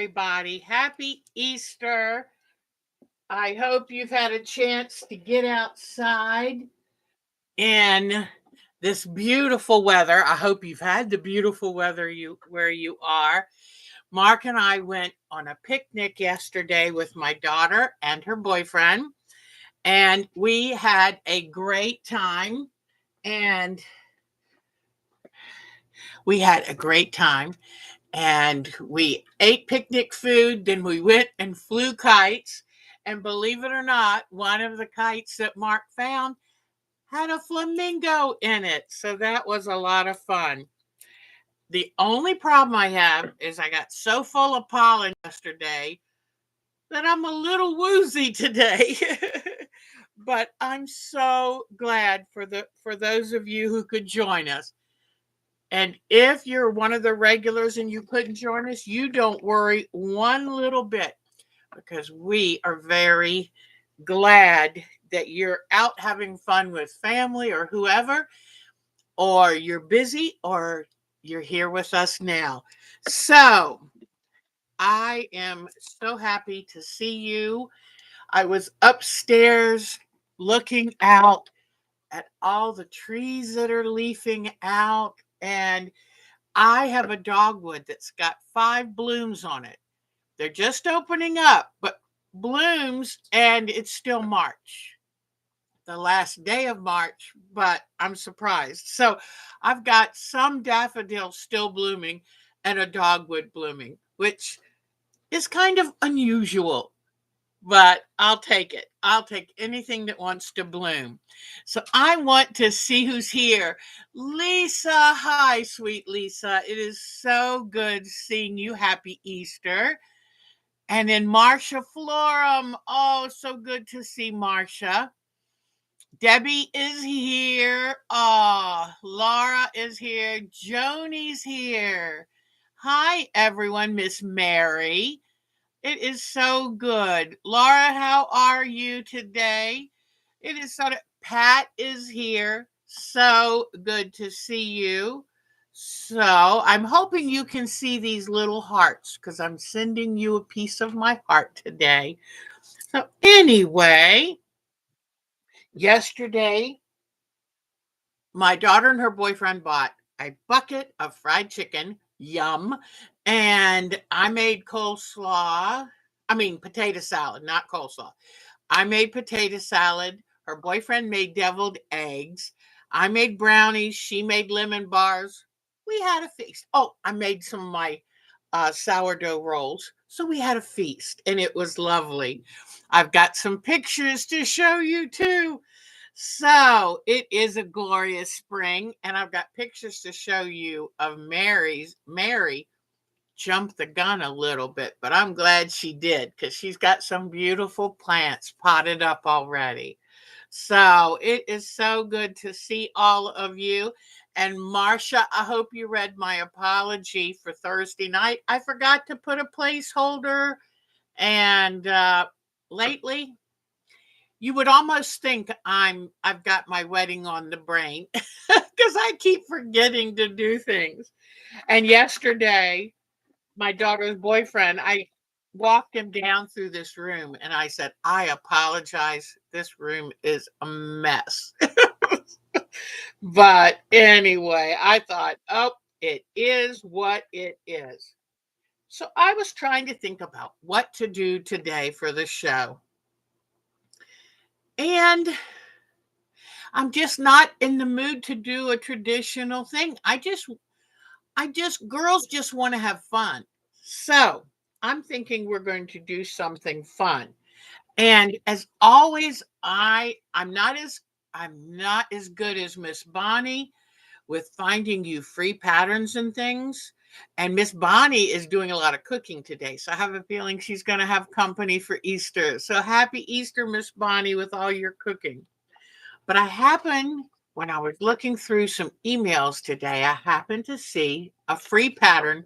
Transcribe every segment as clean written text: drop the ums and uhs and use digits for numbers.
everybody. Happy Easter. I hope you've had a chance to get outside in this beautiful weather. I hope you've had the beautiful weather where you are. Mark and I went on a picnic yesterday with my daughter and her boyfriend, and we had a great time. And we had a great time. And we ate picnic food. Then we went and flew kites. And believe it or not, one of the kites that Mark found had a flamingo in it. So that was a lot of fun. The only problem I have is I got so full of pollen yesterday that I'm a little woozy today. But I'm so glad for those of you who could join us. And if you're one of the regulars and you couldn't join us, you don't worry one little bit, because we are very glad that you're out having fun with family or whoever, or you're busy, or you're here with us now. So I am so happy to see you. I was upstairs looking out at all the trees that are leafing out, and I have a dogwood that's got 5 blooms on it. They're just opening up, but blooms, and it's still March, the last day of March, but I'm surprised. So I've got some daffodils still blooming and a dogwood blooming, which is kind of unusual, but I'll take it. I'll take anything that wants to bloom. So I want to see who's here. Lisa, hi, sweet Lisa. It is so good seeing you. Happy Easter. And then Marcia Florum. Oh, so good to see Marcia. Debbie is here. Oh, Laura is here. Joni's here. Hi, everyone. Miss Mary. It is so good. Laura, how are you today? It is so Pat is here. So good to see you. So I'm hoping you can see these little hearts, because I'm sending you a piece of my heart today. So anyway, yesterday my daughter and her boyfriend bought a bucket of fried chicken. Yum. And I made coleslaw. I mean, potato salad, not coleslaw. I made potato salad. Her boyfriend made deviled eggs. I made brownies. She made lemon bars. We had a feast. Oh, I made some of my sourdough rolls. So we had a feast, and it was lovely. I've got some pictures to show you too. So it is a glorious spring, and I've got pictures to show you of Mary jumped the gun a little bit, but I'm glad she did, because she's got some beautiful plants potted up already. So it is so good to see all of you. And Marcia, I hope you read my apology for Thursday night. I forgot to put a placeholder, and lately you would almost think I've got my wedding on the brain, because I keep forgetting to do things. And yesterday, my daughter's boyfriend, I walked him down through this room and I said, I apologize. This room is a mess. But anyway, I thought, oh, it is what it is. So I was trying to think about what to do today for the show. And I'm just not in the mood to do a traditional thing. Girls just want to have fun. So I'm thinking we're going to do something fun. And as always, I'm not as good as Miss Bonnie with finding you free patterns and things. And Miss Bonnie is doing a lot of cooking today. So I have a feeling she's going to have company for Easter. So happy Easter, Miss Bonnie, with all your cooking. But when I was looking through some emails today, I happened to see a free pattern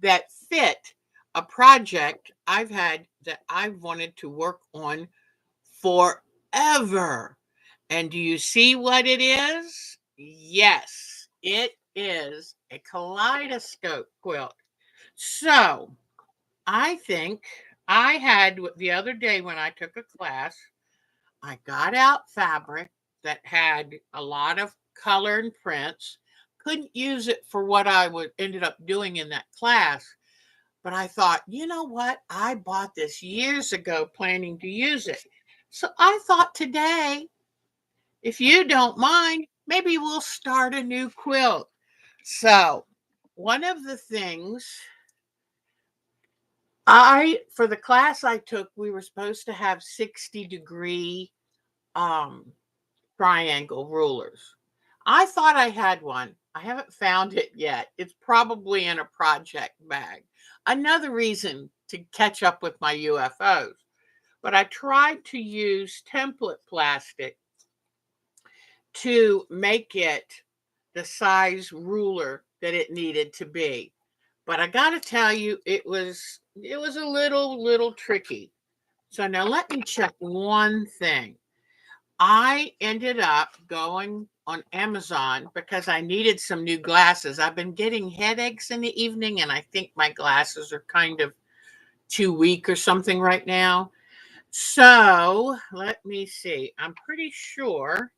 that fit a project I've had that I've wanted to work on forever. And do you see what it is? Yes, it is a kaleidoscope quilt. So I think I had the other day when I took a class, I got out fabric that had a lot of color and prints. Couldn't use it for what I would ended up doing in that class, but I thought, you know what? I bought this years ago planning to use it. So I thought today, if you don't mind, maybe we'll start a new quilt. So, one of the things for the class I took, we were supposed to have 60-degree um, triangle rulers. I thought I had one. I haven't found it yet. It's probably in a project bag. Another reason to catch up with my UFOs. But I tried to use template plastic to make it the size ruler that it needed to be. But I got to tell you, it was a little tricky. So now let me check one thing. I ended up going on Amazon because I needed some new glasses. I've been getting headaches in the evening, and I think my glasses are kind of too weak or something right now. So let me see. I'm pretty sure.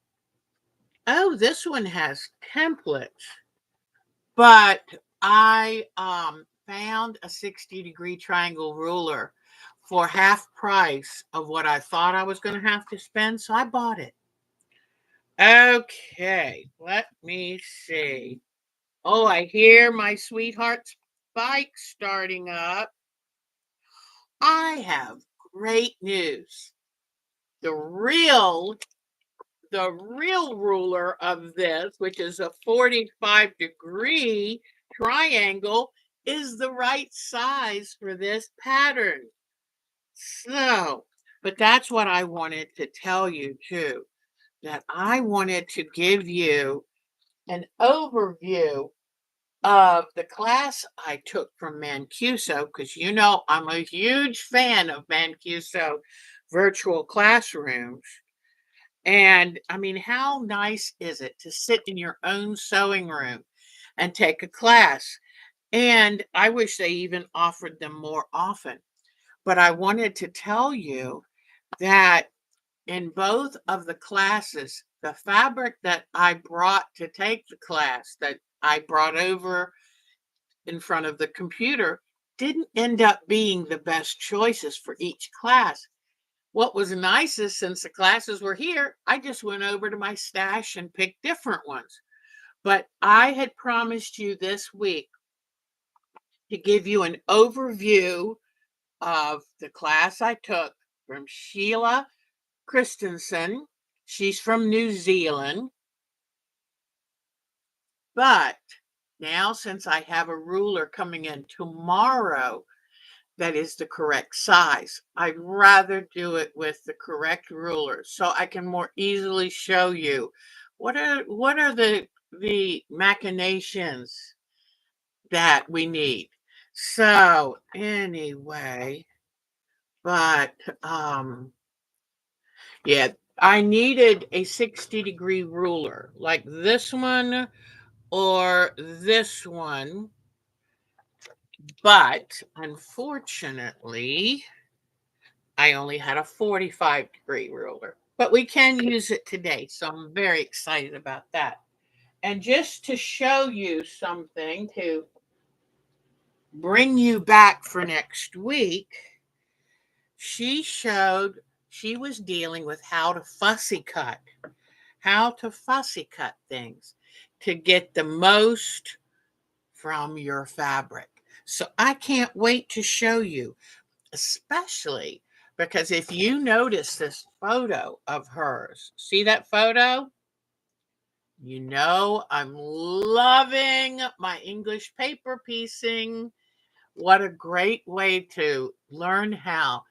Oh, this one has templates, but I found a 60-degree triangle ruler for half price of what I thought I was going to have to spend. So I bought it. Okay, let me see. Oh, I hear my sweetheart's bike starting up. I have great news. The real the real ruler of this, which is a 45-degree triangle, is the right size for this pattern. So, but that's what I wanted to tell you too, that I wanted to give you an overview of the class I took from Mancuso, because I'm a huge fan of Mancuso virtual classrooms. And I mean, how nice is it to sit in your own sewing room and take a class? And I wish they even offered them more often. But I wanted to tell you that in both of the classes, the fabric that I brought to take the class, that I brought over in front of the computer, didn't end up being the best choices for each class. What was nice is since the classes were here, I just went over to my stash and picked different ones. But I had promised you this week to give you an overview of the class I took from Sheila Christensen. She's from New Zealand. But now, since I have a ruler coming in tomorrow that is the correct size, I'd rather do it with the correct ruler so I can more easily show you what are the machinations that we need. So anyway, but yeah, I needed a 60-degree ruler like this one or this one, but unfortunately, I only had a 45-degree ruler. But we can use it today, so I'm very excited about that. And just to show you something to bring you back for next week, she was dealing with how to fussy cut things to get the most from your fabric. So I can't wait to show you, especially because if you notice this photo of hers, see that photo? I'm loving my English paper piecing. What a great way to learn how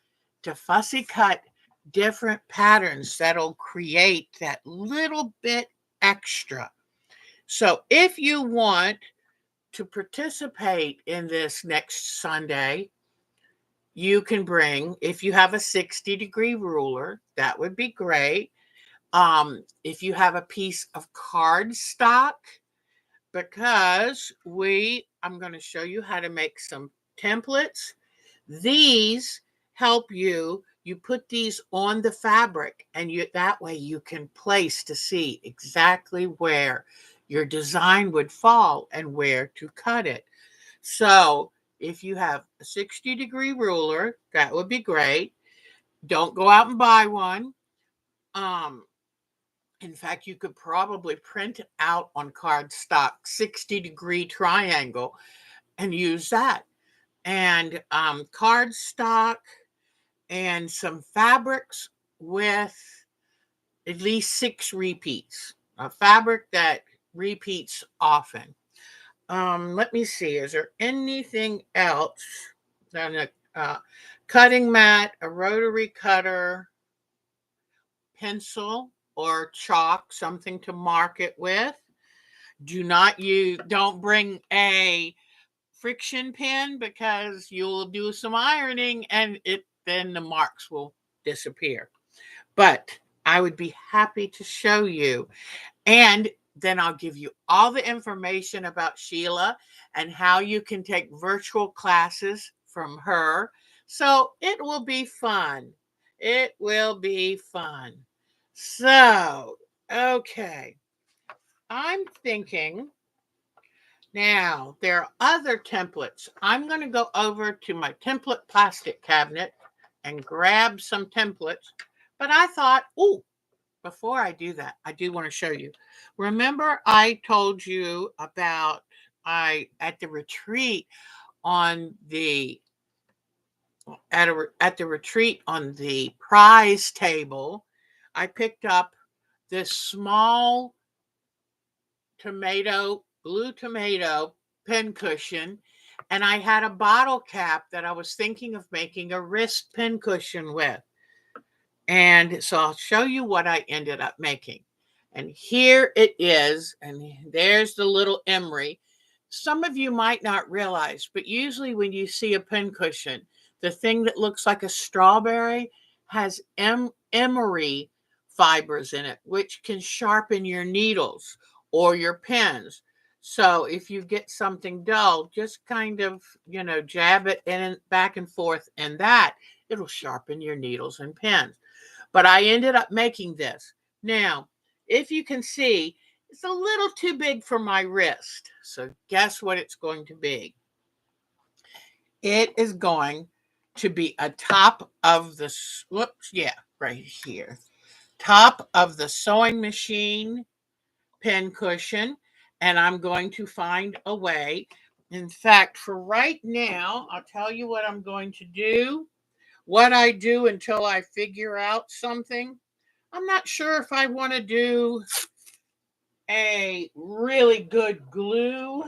to fussy cut different patterns that'll create that little bit extra. So if you want to participate in this next Sunday, you can bring, if you have a 60-degree ruler, that would be great. If you have a piece of cardstock, because I'm going to show you how to make some templates These help you. You put these on the fabric, and that way you can place to see exactly where your design would fall and where to cut it. So if you have a 60-degree ruler, that would be great. Don't go out and buy one. Um, in fact, you could probably print out on cardstock 60-degree triangle and use that. And cardstock and some fabrics with at least 6 repeats. A fabric that repeats often. Let me see. Is there anything else? Then a cutting mat, a rotary cutter, pencil or chalk, something to mark it with. Don't bring a friction pen because you'll do some ironing and then the marks will disappear. But I would be happy to show you. And then I'll give you all the information about Sheila and how you can take virtual classes from her. So it will be fun. It will be fun. So, okay. I'm thinking now there are other templates. I'm going to go over to my template plastic cabinet and grab some templates. But I thought, before I do that, I do want to show you. Remember I told you about at the retreat on the at the retreat on the prize table, I picked up this small blue tomato pincushion, and I had a bottle cap that I was thinking of making a wrist pincushion with. And so I'll show you what I ended up making. And here it is. And there's the little emery. Some of you might not realize, but usually when you see a pincushion, the thing that looks like a strawberry has emery fibers in it, which can sharpen your needles or your pens. So if you get something dull, just kind of, jab it in back and forth, and it'll sharpen your needles and pens. But I ended up making this. Now, if you can see, it's a little too big for my wrist. So guess what it's going to be? It is going to be a top of the, right here. Top of the sewing machine pin cushion. And I'm going to find a way. In fact, for right now, I'll tell you what I'm going to do. What I do until I figure out something. I'm not sure if I want to do a really good glue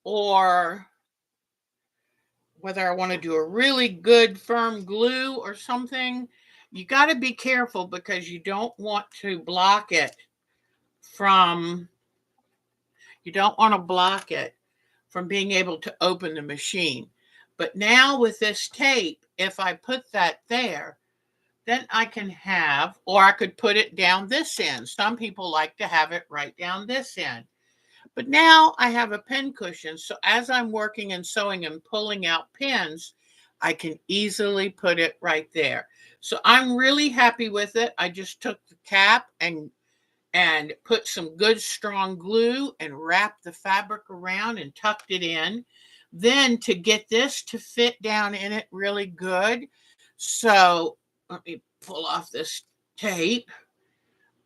or whether I want to do a really good firm glue or something. You got to be careful because you don't want to block it from being able to open the machine. But now with this tape, if I put that there, then I can have, or I could put it down this end. Some people like to have it right down this end. But now I have a pin cushion. So as I'm working and sewing and pulling out pins, I can easily put it right there. So I'm really happy with it. I just took the cap and put some good strong glue and wrapped the fabric around and tucked it in. Then to get this to fit down in it really good. So let me pull off this tape.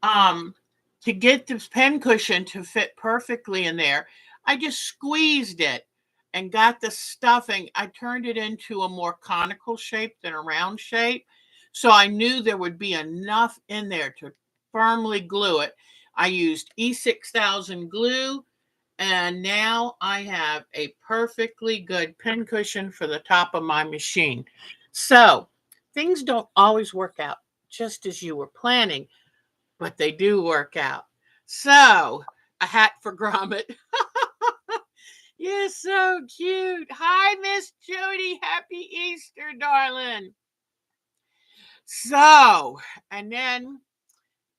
To get this pen cushion to fit perfectly in there, I just squeezed it and got the stuffing. I turned it into a more conical shape than a round shape. So I knew there would be enough in there to firmly glue it. I used E6000 glue, and now I have a perfectly good pin cushion for the top of my machine. So things don't always work out just as you were planning, but they do work out. So, a hat for Gromit. You're so cute. Hi, Miss Jody. Happy Easter, darling. So, and then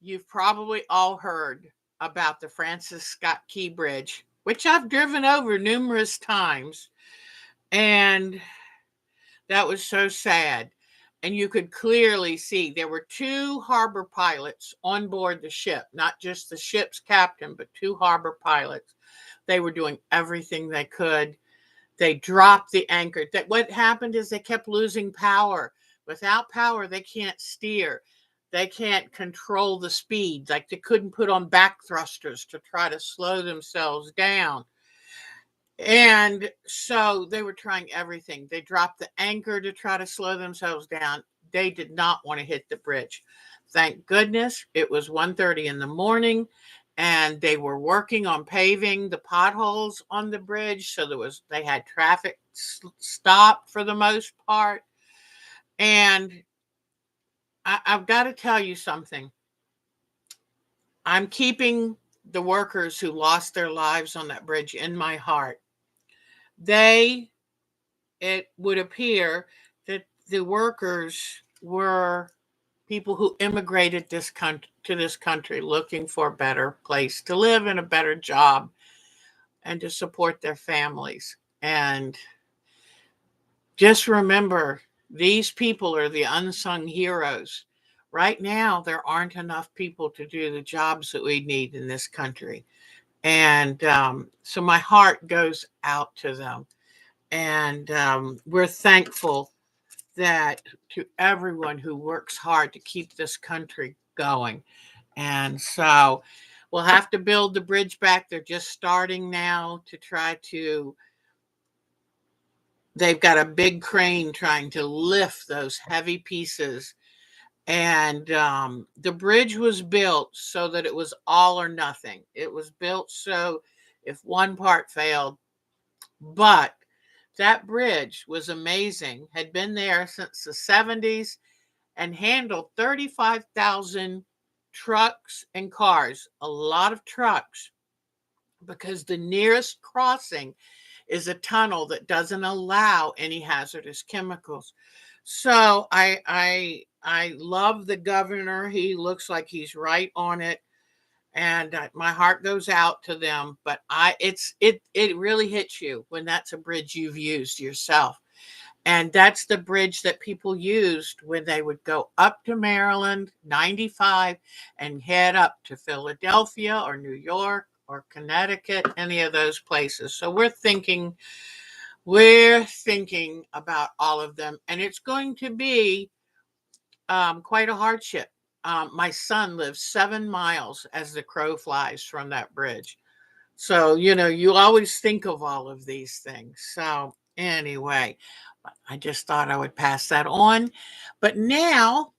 you've probably all heard about the Francis Scott Key Bridge, which I've driven over numerous times. And That was so sad. And you could clearly see there were two harbor pilots on board the ship, not just the ship's captain, but two harbor pilots. They were doing everything they could. They dropped the anchor. That what happened is they kept losing power. Without power, they can't steer. They can't control the speed. Like they couldn't put on back thrusters to try to slow themselves down. And so they were trying everything. They dropped the anchor to try to slow themselves down. They did not want to hit the bridge. Thank goodness it was 1:30 in the morning and they were working on paving the potholes on the bridge. So they had traffic stopped for the most part. And I've got to tell you something. I'm keeping the workers who lost their lives on that bridge in my heart. It would appear that the workers were people who immigrated to this country looking for a better place to live and a better job and to support their families. And just remember, these people are the unsung heroes. Right now, there aren't enough people to do the jobs that we need in this country. And so my heart goes out to them. And we're thankful that to everyone who works hard to keep this country going. And so we'll have to build the bridge back. They're just starting now to try to, they've got a big crane trying to lift those heavy pieces. And the bridge was built so that it was all or nothing. It was built so if one part failed, but that bridge was amazing, had been there since the 70s and handled 35,000 trucks and cars, a lot of trucks, because the nearest crossing is a tunnel that doesn't allow any hazardous chemicals. So I love the governor. He looks like he's right on it. And my heart goes out to them, but it really hits you when that's a bridge you've used yourself. And that's the bridge that people used when they would go up to Maryland 95 and head up to Philadelphia or New York or Connecticut, any of those places. So we're thinking about all of them, and it's going to be quite a hardship. My son lives 7 miles as the crow flies from that bridge. So, you always think of all of these things. So, anyway, I just thought I would pass that on. But now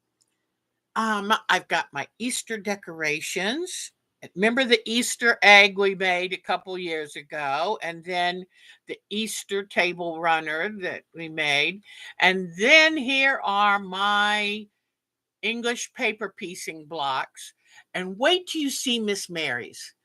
I've got my Easter decorations. Remember the Easter egg we made a couple years ago, and then the Easter table runner that we made. And then here are my English paper piecing blocks. And wait till you see Miss Mary's.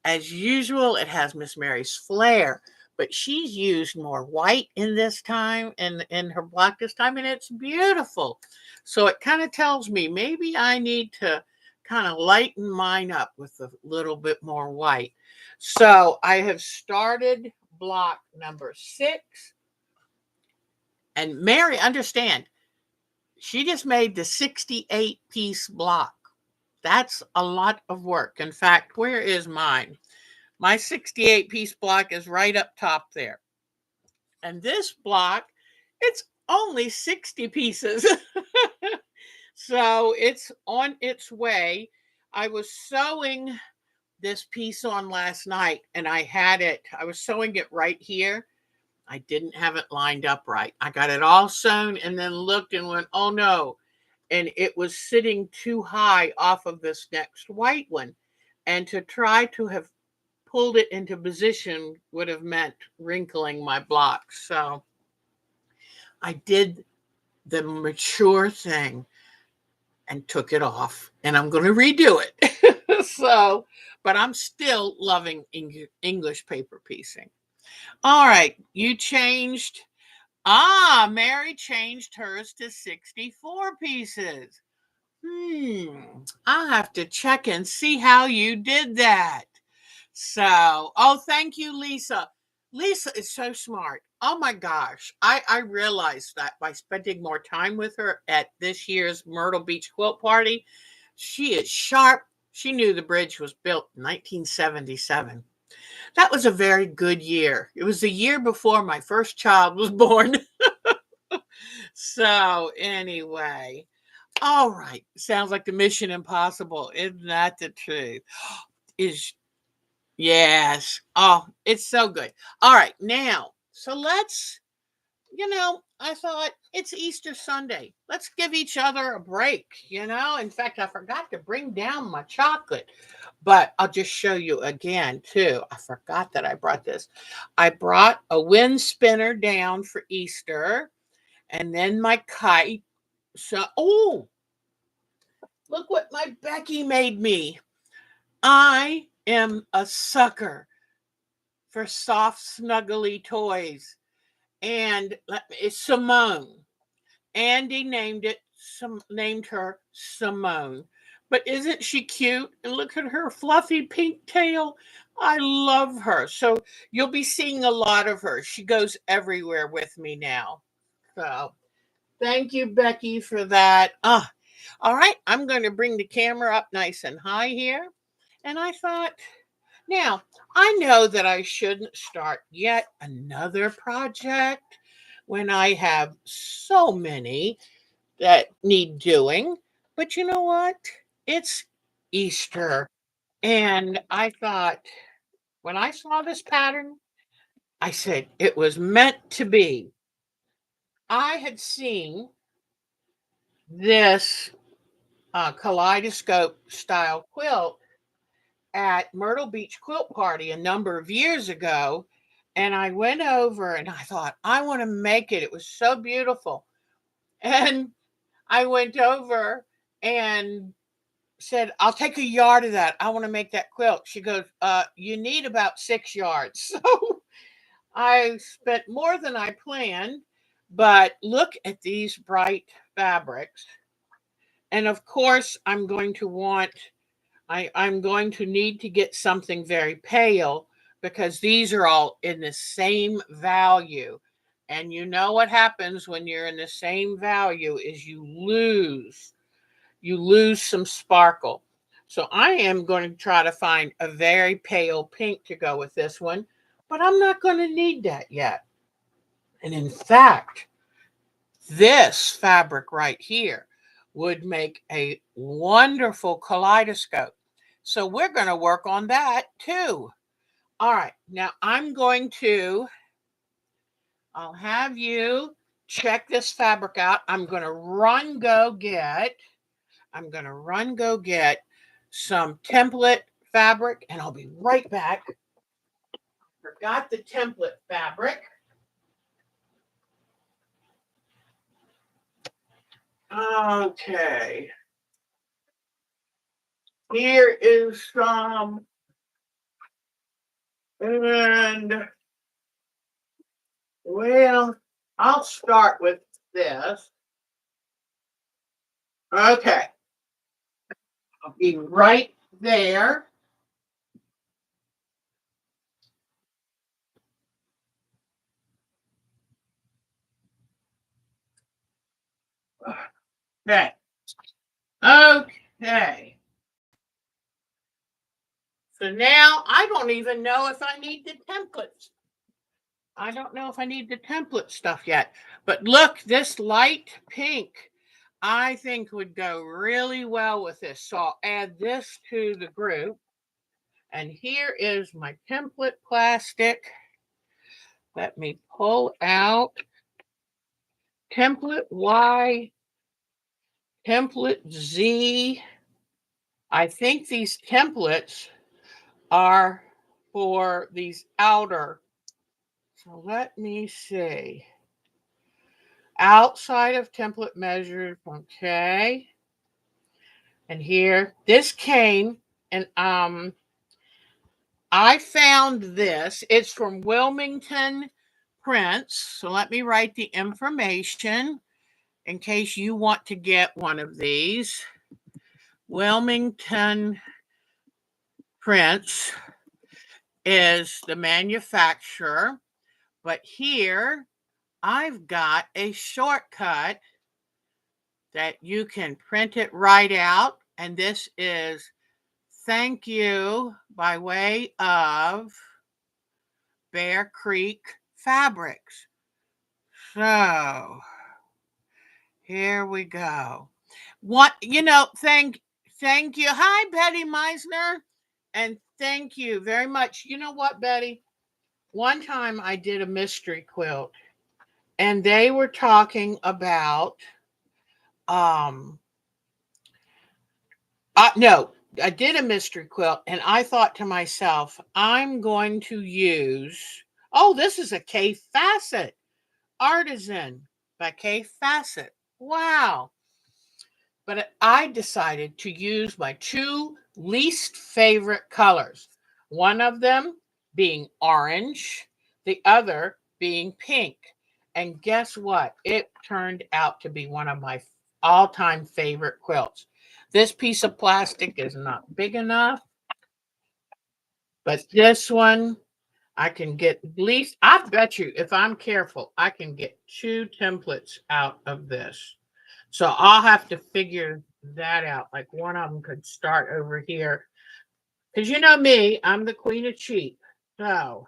As usual, it has Miss Mary's flair, but she's used more white in this time and in her block this time, and it's beautiful. So it kind of tells me maybe I need to kind of lighten mine up with a little bit more white. So I have started block number 6. And Mary, understand, she just made the 68-piece block. That's a lot of work. In fact, where is mine? My 68-piece block is right up top there. And this block, it's only 60 pieces. So it's on its way. I was sewing this piece on last night and I was sewing it right here. I didn't have it lined up right. I got it all sewn and then looked and went, oh no. And it was sitting too high off of this next white one. And to try to have pulled it into position would have meant wrinkling my block. So I did the mature thing and took it off, and I'm going to redo it. So, but I'm still loving English paper piecing. All right, you changed. Mary changed hers to 64 pieces. I'll have to check and see how you did that. So, thank you, Lisa. Lisa is so smart. Oh my gosh. I realized that by spending more time with her at this year's Myrtle Beach quilt party. She is sharp. She knew the bridge was built in 1977. That was a very good year. It was the year before my first child was born. So, anyway, all right. Sounds like the Mission Impossible. Isn't that the truth? Is yes. Oh, it's so good. All right, now, so let's, I thought it's Easter Sunday. Let's give each other a break, In fact, I forgot to bring down my chocolate, but I'll just show you again, too. I forgot that I brought this. I brought a wind spinner down for Easter and then my kite. So, oh, look what my Becky made me. I am a sucker for soft, snuggly toys. And it's Simone. Andy named her Simone. But isn't she cute? And look at her fluffy pink tail. I love her. So you'll be seeing a lot of her. She goes everywhere with me now. So thank you, Becky, for that. All right. I'm going to bring the camera up nice and high here. And I thought, now, I know that I shouldn't start yet another project when I have so many that need doing. But you know what? It's Easter. And I thought, when I saw this pattern, I said it was meant to be. I had seen this kaleidoscope style quilt at Myrtle Beach Quilt Party a number of years ago. And I went over and I thought, I want to make it. It was so beautiful. And I went over and said, I'll take a yard of that. I want to make that quilt. She goes, you need about 6 yards. So I spent more than I planned, but look at these bright fabrics. And of course, I'm going to need to get something very pale because these are all in the same value. And you know what happens when you're in the same value is you lose some sparkle. So I am going to try to find a very pale pink to go with this one, but I'm not going to need that yet. And in fact, this fabric right here would make a wonderful kaleidoscope. So we're going to work on that too. All right. Now I'll have you check this fabric out. I'm going to run go get some template fabric and I'll be right back. Forgot the template fabric. Okay. Here is some, and well, I'll start with this. Okay. I'll be right there. Okay. Okay. So now I don't even know if I need the templates. I don't know if I need the template stuff yet. But look, this light pink I think would go really well with this. So I'll add this to the group. And here is my template plastic. Let me pull out template Y, template Z. I think these templates are for these outer. So let me see. Outside of template measures, okay. And here, this came, and I found this. It's from Wilmington Prints. So let me write the information in case you want to get one of these. Wilmington Prints is the manufacturer, But here I've got a shortcut that you can print it right out. And this is thank you by way of Bear Creek Fabrics. So here we go. What, thank you. Hi, Betty Meisner. And thank you very much. You know what, Betty? One time I did a mystery quilt and they were talking about no, I did a mystery quilt and I thought to myself, I'm going to use, oh, this is a K Facet Artisan by K Facet. Wow. But I decided to use my two least favorite colors. One of them being orange, the other being pink. And guess what? It turned out to be one of my all-time favorite quilts. This piece of plastic is not big enough, but this one I can get at least, I bet you if I'm careful, I can get two templates out of this. So I'll have to figure that out. Like one of them could start over here. Because you know me, I'm the queen of cheap. So,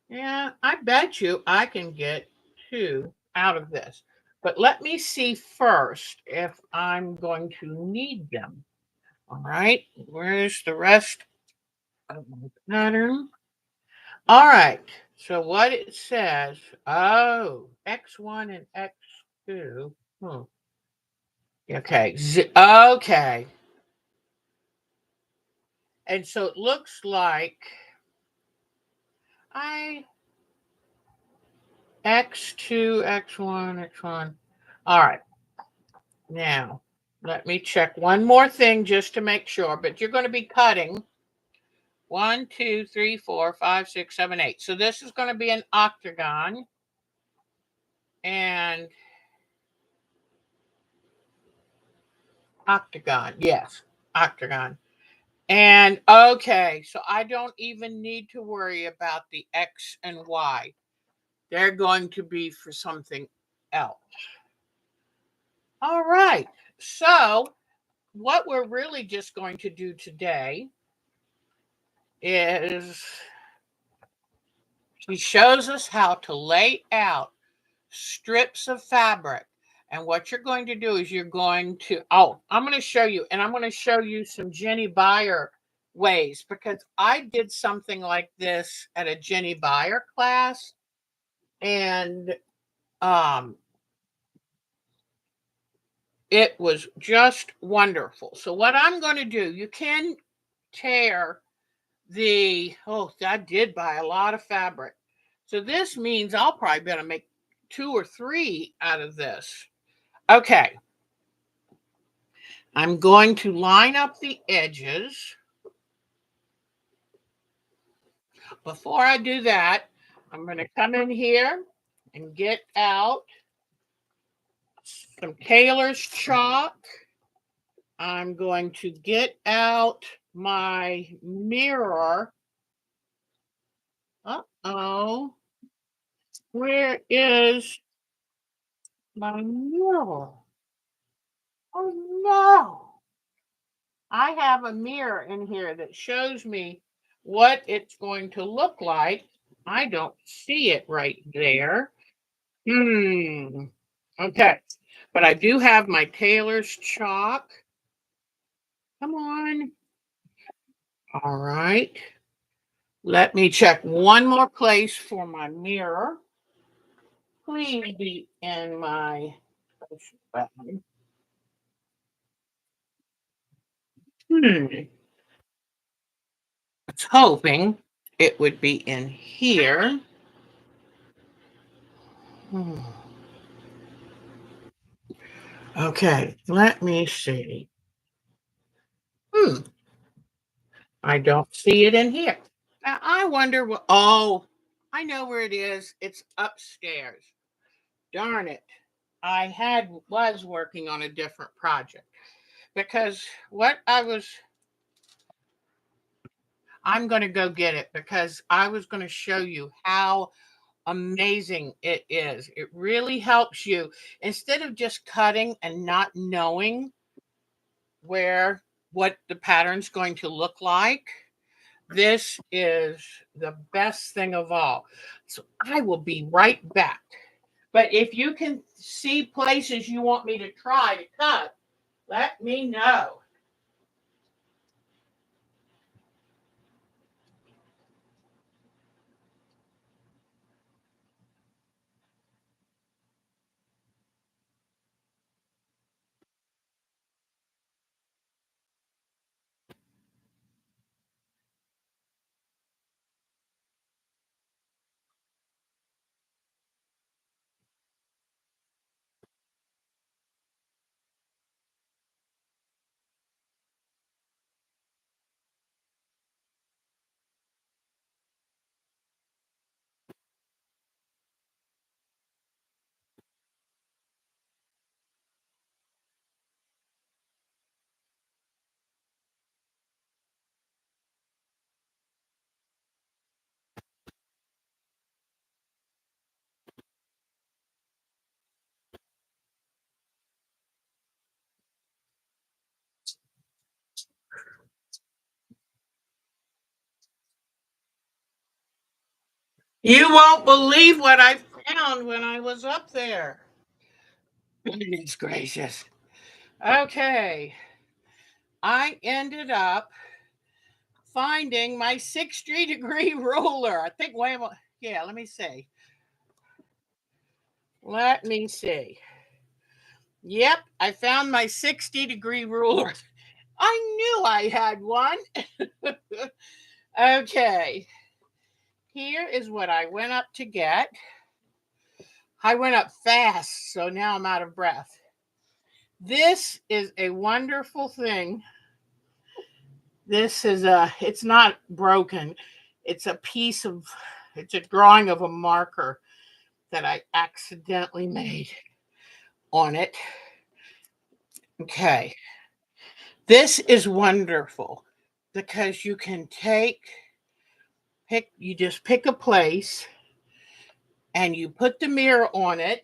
yeah, I bet you I can get two out of this. But let me see first if I'm going to need them. All right, where's the rest of my pattern? All right, so what it says, oh, X1 and X2. Okay, okay. And so it looks like I X2, X1, X1. All right. Now, let me check one more thing just to make sure. But you're going to be cutting 1, 2, 3, 4, 5, 6, 7, 8. So this is going to be an octagon. And octagon. Yes, octagon. And okay, so I don't even need to worry about the X and Y. They're going to be for something else. All right. So, what we're really just going to do today is she shows us how to lay out strips of fabric. And what you're going to do is you're going to, oh, I'm going to show you, and I'm going to show you some Jenny Beyer ways because I did something like this at a Jenny Beyer class. And it was just wonderful. So what I'm going to do, you can tear I did buy a lot of fabric. So this means I'll probably better make 2 or 3 out of this. Okay. I'm going to line up the edges. Before I do that, I'm going to come in here and get out some tailor's chalk. I'm going to get out my mirror. Uh-oh. Where is my mirror? Oh no. I have a mirror in here that shows me what it's going to look like. I don't see it right there. Okay. But I do have my tailor's chalk. Come on. All right. Let me check one more place for my mirror. Please be in my bag. I was hoping it would be in here. Okay, let me see. I don't see it in here. Now I wonder what, oh, I know where it is. It's upstairs. Darn it. Was working on a different project because I'm going to go get it because I was going to show you how amazing it is. It really helps you instead of just cutting and not knowing where what the pattern's going to look like. This is the best thing of all. So I will be right back. But if you can see places you want me to try to cut, let me know. You won't believe what I found when I was up there. Goodness gracious. Okay. I ended up finding my 60-degree ruler. I think, wait a minute. Yeah, let me see. Let me see. Yep, I found my 60-degree ruler. I knew I had one. Okay, here is what I went up to get. I went up fast, so now I'm out of breath. This is a wonderful thing. It's not broken. It's a piece of, it's a drawing of a marker that I accidentally made on it. Okay, this is wonderful because you can you just pick a place and you put the mirror on it.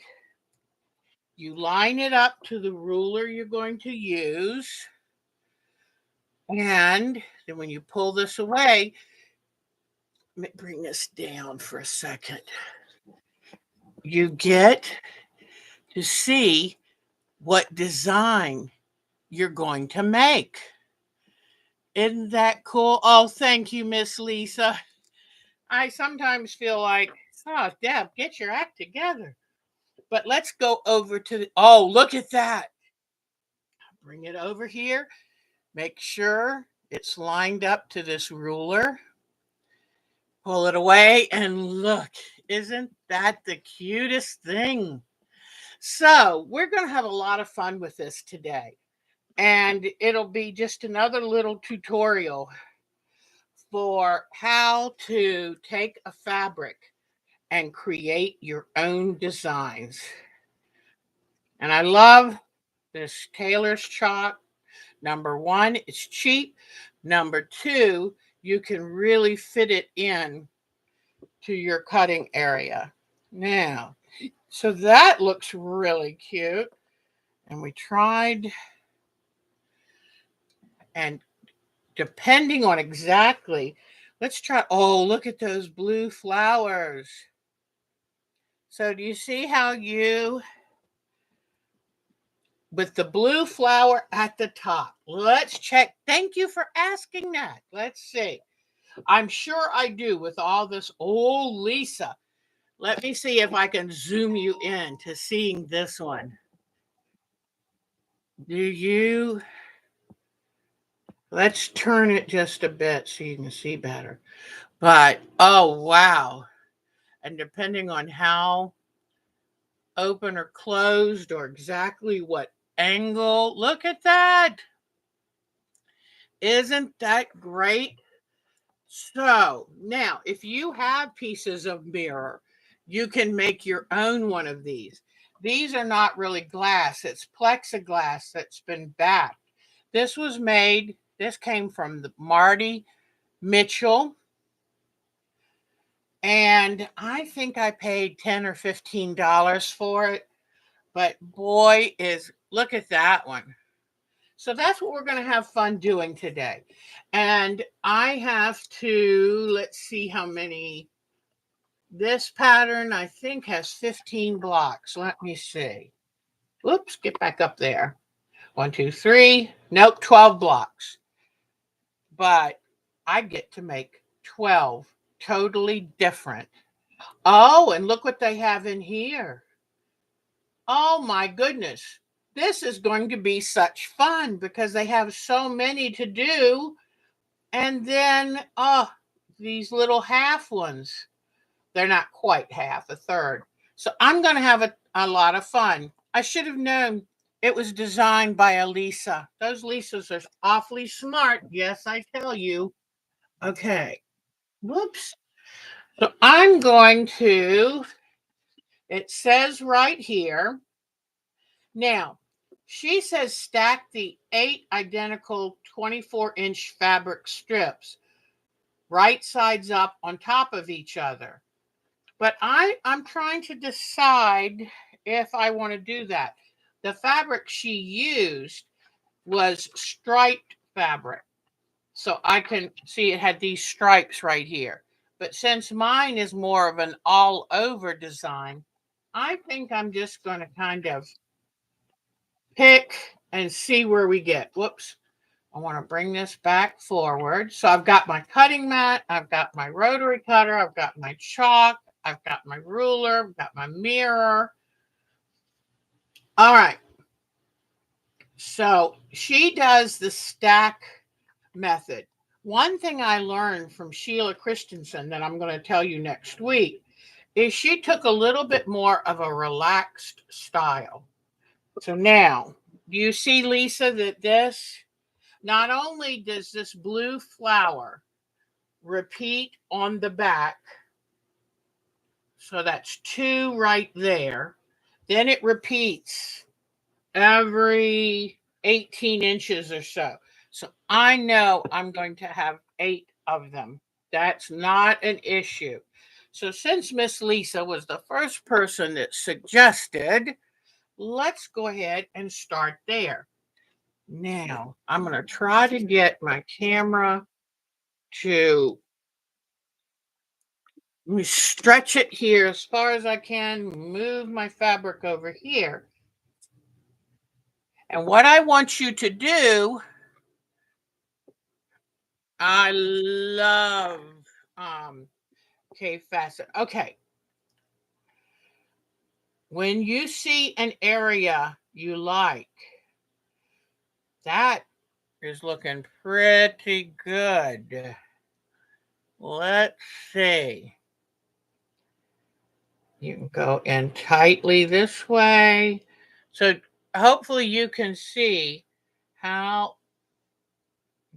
You line it up to the ruler you're going to use. And then when you pull this away, let me bring this down for a second. You get to see what design you're going to make. Isn't that cool? Oh, thank you, Miss Lisa. I sometimes feel like, oh, Deb, get your act together. But let's go over to oh, look at that. Bring it over here. Make sure it's lined up to this ruler. Pull it away and look. Isn't that the cutest thing? So, we're going to have a lot of fun with this today. And it'll be just another little tutorial for how to take a fabric and create your own designs. And I love this tailor's chalk. Number one, it's cheap. Number two, you can really fit it in to your cutting area. Now, so that looks really cute. And we tried, and depending on exactly, let's try. Oh, look at those blue flowers. So, do you see how with the blue flower at the top? Let's check. Thank you for asking that. Let's see. I'm sure I do with all this. Oh, Lisa. Let me see if I can zoom you in to seeing this one. Do you? Let's turn it just a bit so you can see better. But oh, wow. And depending on how open or closed or exactly what angle, look at that. Isn't that great? So now, if you have pieces of mirror, you can make your own one of these. These are not really glass, it's plexiglass that's been backed. This came from the Marty Mitchell. And I think I paid $10 or $15 for it. But boy, look at that one. So that's what we're going to have fun doing today. And I have to, let's see how many. This pattern, I think, has 15 blocks. Let me see. Whoops, get back up there. 1, 2, 3. Nope, 12 blocks. But I get to make 12 totally different. Oh, and look what they have in here. Oh my goodness. This is going to be such fun because they have so many to do. And then, oh, these little half ones. They're not quite half, a third. So I'm going to have a lot of fun. I should have known it was designed by a Lisa. Those Lisas are awfully smart. Yes, I tell you. Okay. Whoops. So I'm going to, it says right here. Now, she says stack the 8 identical 24-inch fabric strips right sides up on top of each other. But I'm trying to decide if I want to do that. The fabric she used was striped fabric. So I can see it had these stripes right here. But since mine is more of an all over design, I think I'm just going to kind of pick and see where we get. Whoops. I want to bring this back forward. So I've got my cutting mat, I've got my rotary cutter, I've got my chalk, I've got my ruler, I've got my mirror. All right. So she does the stack method. One thing I learned from Sheila Christensen that I'm going to tell you next week is she took a little bit more of a relaxed style. So now, do you see, Lisa, that this, not only does this blue flower repeat on the back, so that's 2 right there, then it repeats every 18 inches or so. So I know I'm going to have 8 of them. That's not an issue. So since Miss Lisa was the first person that suggested, let's go ahead and start there. Now, I'm going to try to get my camera to stretch it here as far as I can, move my fabric over here. And what I want you to do, I love facet. Okay. When you see an area you like, that is looking pretty good. Let's see. You can go in tightly this way. So hopefully you can see how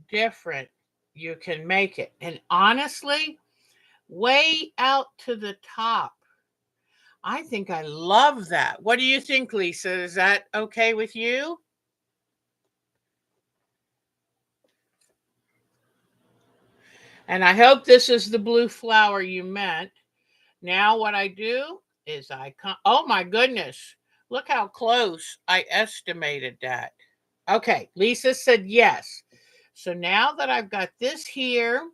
different you can make it. And honestly, way out to the top, I think I love that. What do you think, Lisa? Is that okay with you? And I hope this is the blue flower you meant. Now what I do is I come, oh my goodness, look how close I estimated that. Okay, Lisa said yes. So now that I've got this here,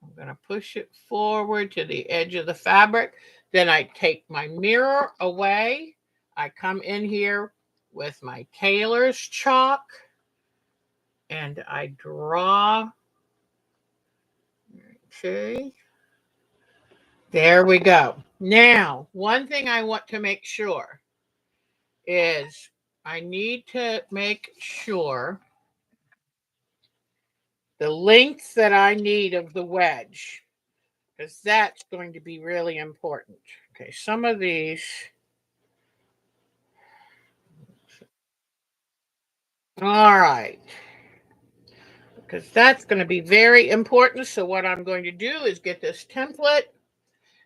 I'm going to push it forward to the edge of the fabric. Then I take my mirror away. I come in here with my tailor's chalk and I draw. Okay. There we go. Now, one thing I want to make sure is I need to make sure the length that I need of the wedge, because that's going to be really important. Okay, some of these. All right. Because that's going to be very important. So what I'm going to do is get this template,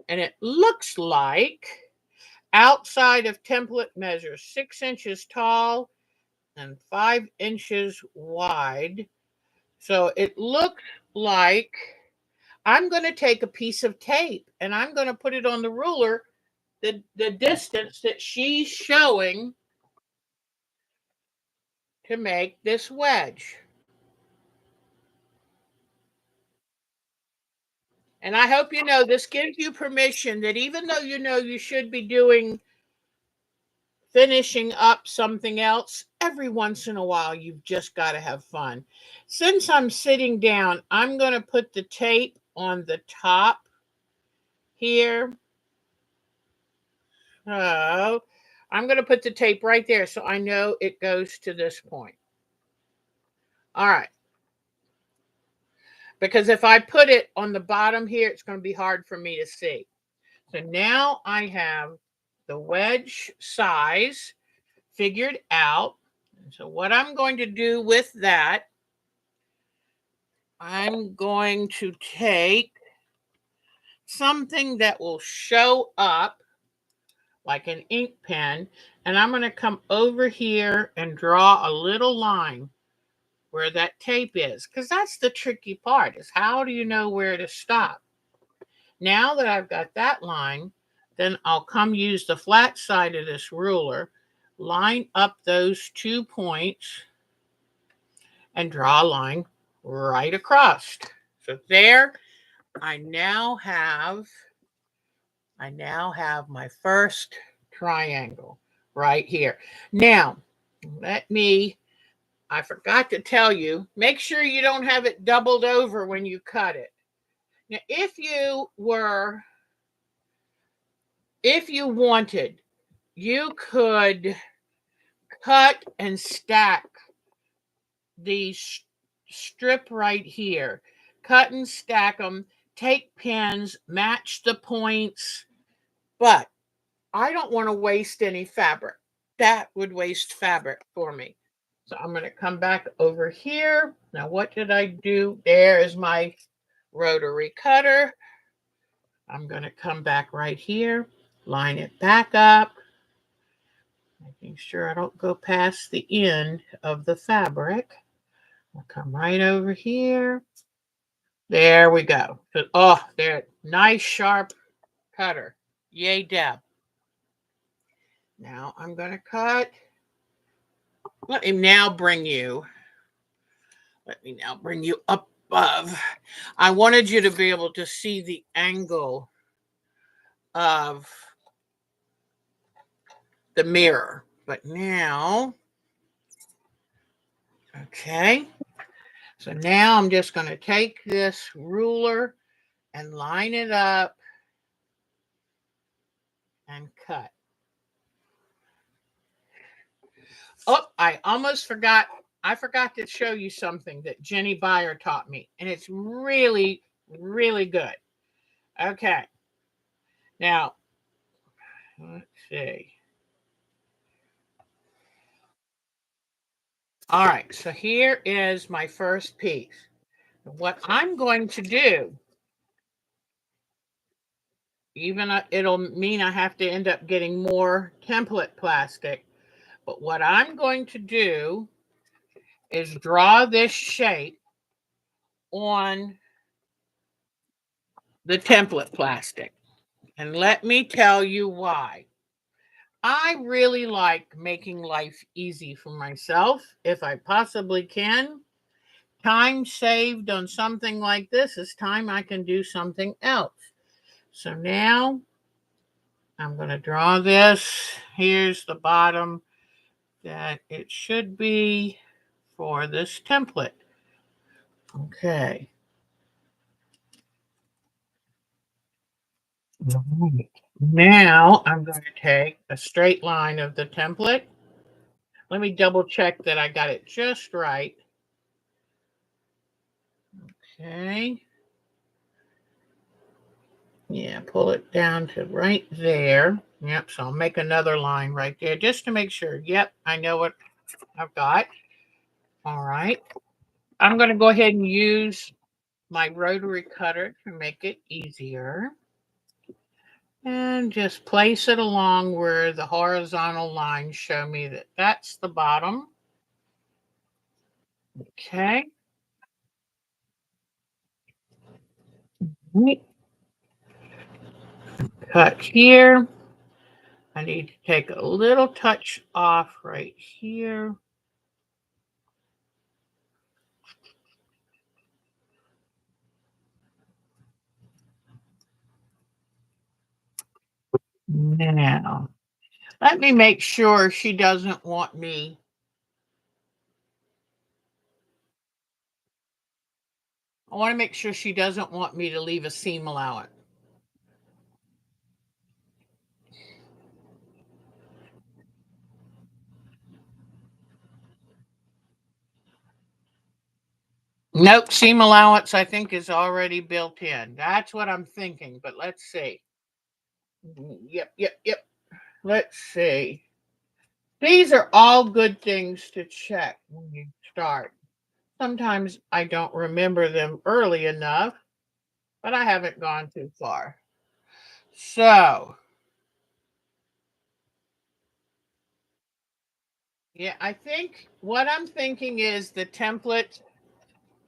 and it looks like outside of template measures 6 inches tall and 5 inches wide. So it looks like I'm going to take a piece of tape and I'm going to put it on the ruler, the distance that she's showing to make this wedge. And I hope you know this gives you permission that even though you know you should be finishing up something else, every once in a while you've just got to have fun. Since I'm sitting down, I'm going to put the tape on the top here. So I'm going to put the tape right there so I know it goes to this point. All right. Because if I put it on the bottom here, it's going to be hard for me to see. So now I have the wedge size figured out. So what I'm going to do with that, I'm going to take something that will show up like an ink pen, and I'm going to come over here and draw a little line where that tape is, because that's the tricky part, is how do you know where to stop? Now that I've got that line, then I'll come use the flat side of this ruler, line up those 2 points, and draw a line right across. So there, I now have my first triangle right here. Now, I forgot to tell you, make sure you don't have it doubled over when you cut it. Now, if you wanted, you could cut and stack these strip right here. Cut and stack them, take pins, match the points, but I don't want to waste any fabric. That would waste fabric for me. So I'm going to come back over here. Now, what did I do? There is my rotary cutter. I'm going to come back right here, line it back up, making sure I don't go past the end of the fabric. I'll come right over here. There we go. Oh, there, nice sharp cutter. Yay, Deb. Now I'm going to cut. Let me now bring you up above. I wanted you to be able to see the angle of the mirror. But now, okay. So now I'm just going to take this ruler and line it up and cut. Oh, I almost forgot. I forgot to show you something that Jenny Byer taught me, and it's really, really good. Okay. Now, let's see. All right, so here is my first piece. What I'm going to do, it'll mean I have to end up getting more template plastic, but what I'm going to do is draw this shape on the template plastic. And let me tell you why. I really like making life easy for myself if I possibly can. Time saved on something like this is time I can do something else. So now I'm going to draw this. Here's the bottom that it should be for this template. Okay. Now I'm going to take a straight line of the template. Let me double check that I got it just right. Okay. Yeah, pull it down to right there. Yep, so I'll make another line right there just to make sure. Yep, I know what I've got. All right. I'm going to go ahead and use my rotary cutter to make it easier. And just place it along where the horizontal lines show me that that's the bottom. Okay. Right. Cut here. I need to take a little touch off right here. Now, let me make sure she doesn't want me. I want to make sure she doesn't want me to leave a seam allowance. Nope, seam allowance I think is already built in. That's what I'm thinking, but let's see. Yep. Let's see. These are all good things to check when you start. Sometimes I don't remember them early enough, but I haven't gone too far. So, yeah, I think what I'm thinking is the template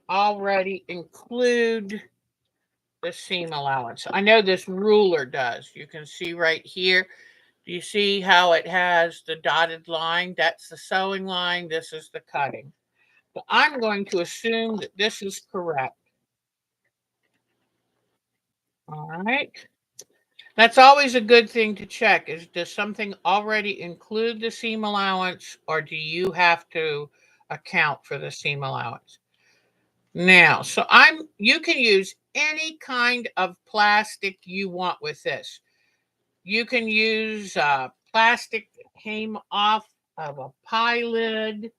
already include the seam allowance. I know this ruler does. You can see right here. Do you see how it has the dotted line? That's the sewing line. This is the cutting. So I'm going to assume that this is correct. All right. That's always a good thing to check is does something already include the seam allowance or do you have to account for the seam allowance? Now, so you can use any kind of plastic you want with this. You can use plastic that came off of a pie lid.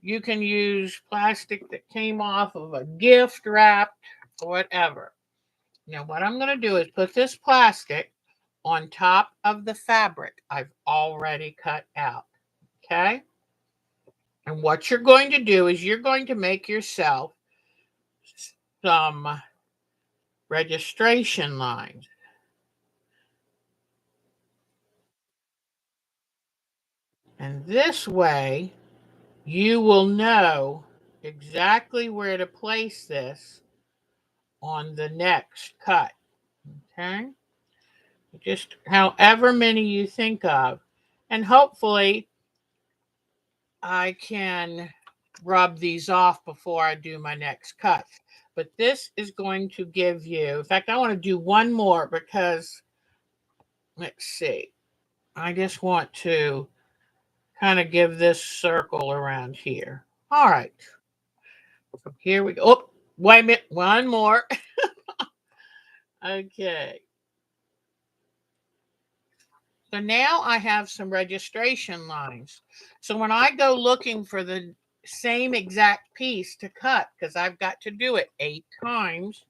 You can use plastic that came off of a gift wrap or whatever. Now, what I'm going to do is put this plastic on top of the fabric I've already cut out. Okay? And what you're going to do is you're going to make yourself some registration lines. And this way, you will know exactly where to place this on the next cut. Okay? Just however many you think of. And hopefully, I can rub these off before I do my next cut. But this is going to give you, in fact, I want to do one more because, let's see, I just want to kind of give this circle around here. All right, so here we go. Oh, wait a minute, one more. Okay, so now I have some registration lines. So when I go looking for the same exact piece to cut, because I've got to do it 8 times,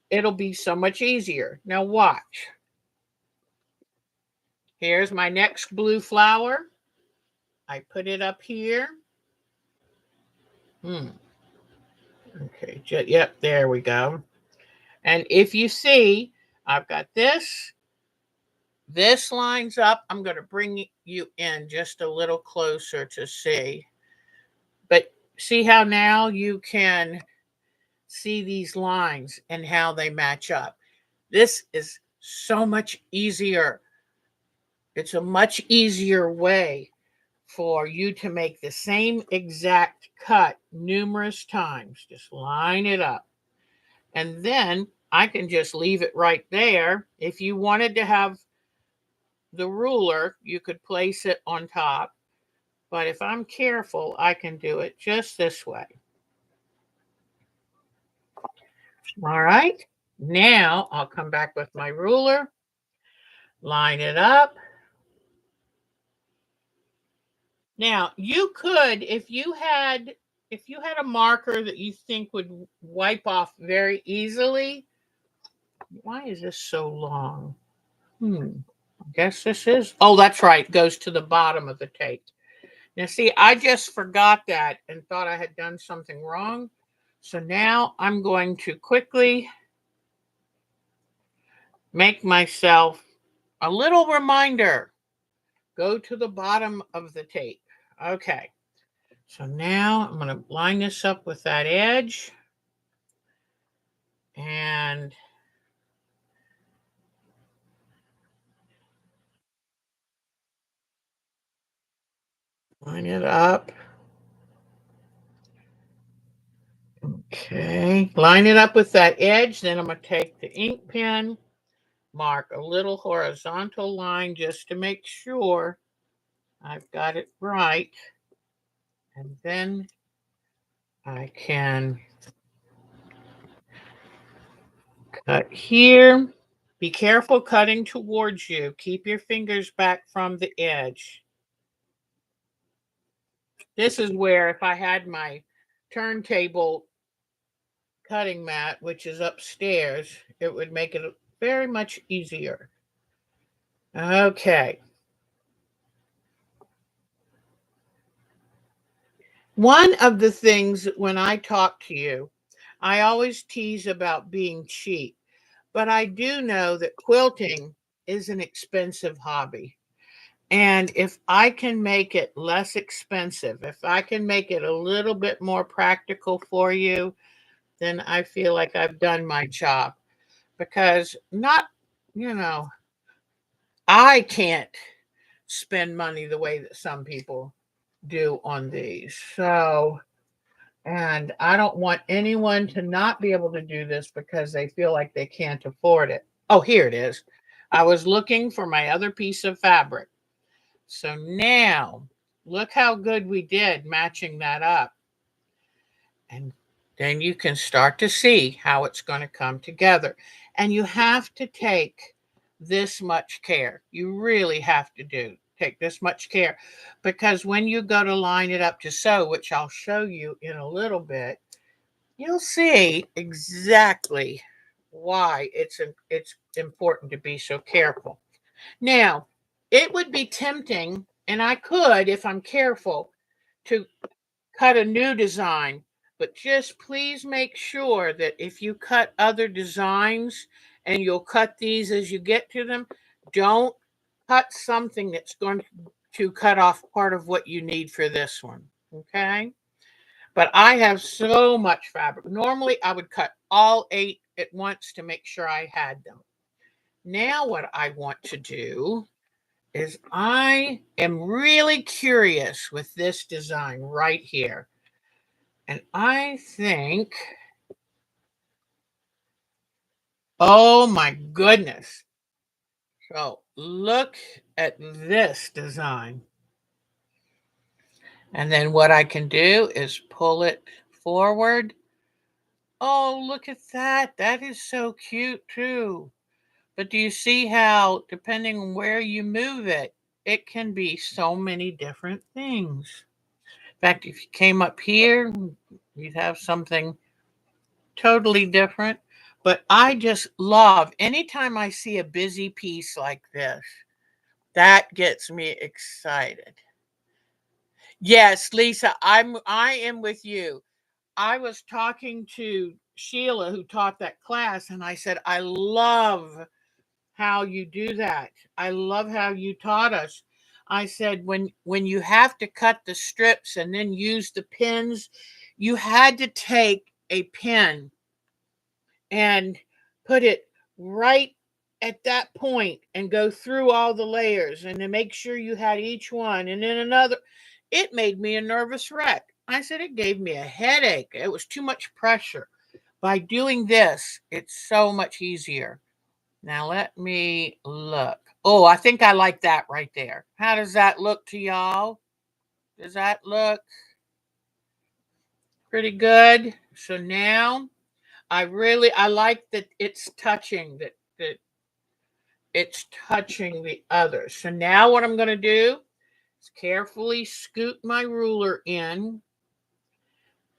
it'll be so much easier. Now watch. Here's my next blue flower. I put it up here. Okay, yep, there we go. And if you see, I've got this. This lines up. I'm going to bring you in just a little closer to see. But see how now you can see these lines and how they match up. This is so much easier. It's a much easier way for you to make the same exact cut numerous times. Just line it up. And then I can just leave it right there. If you wanted to have the ruler, you could place it on top. But if I'm careful, I can do it just this way. All right. Now I'll come back with my ruler, line it up. Now you could, if you had a marker that you think would wipe off very easily. Why is this so long? I guess this is. Oh, that's right. Goes to the bottom of the tape. Now, see, I just forgot that and thought I had done something wrong. So now I'm going to quickly make myself a little reminder. Go to the bottom of the tape. Okay. So now I'm going to line this up with that edge. And Line it up. Okay, line it up with that edge. Then I'm going to take the ink pen, mark a little horizontal line just to make sure I've got it right. And then I can cut here. Be careful cutting towards you. Keep your fingers back from the edge. This is where if I had my turntable cutting mat, which is upstairs, it would make it very much easier. Okay. One of the things when I talk to you, I always tease about being cheap, but I do know that quilting is an expensive hobby. And if I can make it less expensive, if I can make it a little bit more practical for you, then I feel like I've done my job. Because not, you know, I can't spend money the way that some people do on these. So, and I don't want anyone to not be able to do this because they feel like they can't afford it. Oh, here it is. I was looking for my other piece of fabric. So now, look how good we did matching that up. And then you can start to see how it's going to come together. And you have to take this much care. You really have to take this much care, because when you go to line it up to sew, which I'll show you in a little bit, you'll see exactly why it's important to be so careful. Now, it would be tempting, and I could, if I'm careful, to cut a new design, but just please make sure that if you cut other designs and you'll cut these as you get to them, don't cut something that's going to cut off part of what you need for this one. Okay? But I have so much fabric. Normally, I would cut all 8 at once to make sure I had them. Now, what I want to do is I am really curious with this design right here. And I think, oh my goodness. So look at this design. And then what I can do is pull it forward. Oh, look at that. That is so cute too. But do you see how, depending on where you move it, it can be so many different things. In fact, if you came up here, you'd have something totally different. But I just love anytime I see a busy piece like this, that gets me excited. Yes, Lisa, I am with you. I was talking to Sheila who taught that class, and I said, I love how you do that. I love how you taught us. I said when you have to cut the strips and then use the pins, you had to take a pin and put it right at that point and go through all the layers and then make sure you had each one and then another. It made me a nervous wreck. I said it gave me a headache. It was too much pressure. By doing this, it's so much easier. Now let me look. Oh, I think I like that right there. How does that look to y'all? Does that look pretty good? So now I like that it's touching that it's touching the other. So now what I'm going to do is carefully scoot my ruler in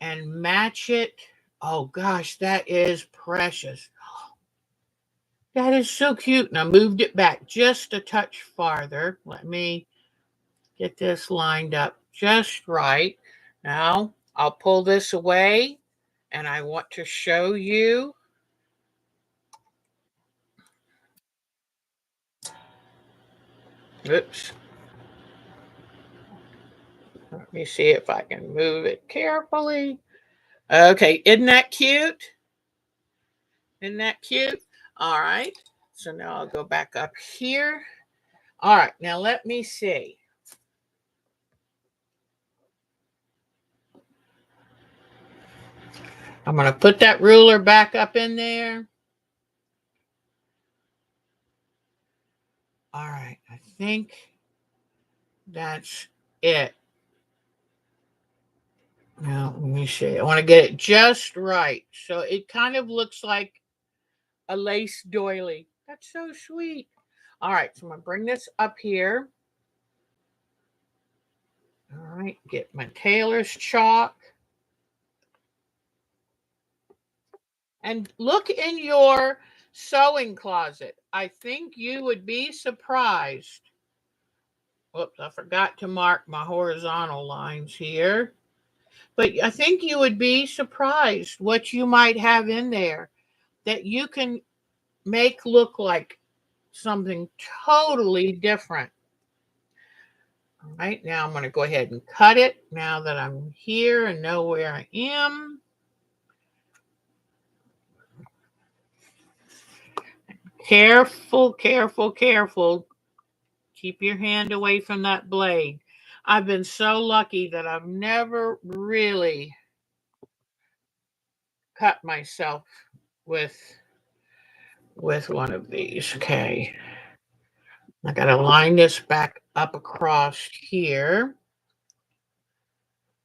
and match it. Oh gosh, that is precious. That is so cute. And I moved it back just a touch farther. Let me get this lined up just right. Now I'll pull this away and I want to show you. Oops. Let me see if I can move it carefully. Okay, isn't that cute? Isn't that cute? All right. So now I'll go back up here. All right, now let me see. I'm going to put that ruler back up in there. All right, I think that's it. Now, let me see. I want to get it just right. So it kind of looks like a lace doily. That's so sweet. All right, so I'm going to bring this up here. All right, get my tailor's chalk. And look in your sewing closet. I think you would be surprised. Whoops, I forgot to mark my horizontal lines here. But I think you would be surprised what you might have in there that you can make look like something totally different. All right, now I'm going to go ahead and cut it now that I'm here and know where I am. Careful, careful, careful. Keep your hand away from that blade. I've been so lucky that I've never really cut myself with one of these. Okay. I got to line this back up across here.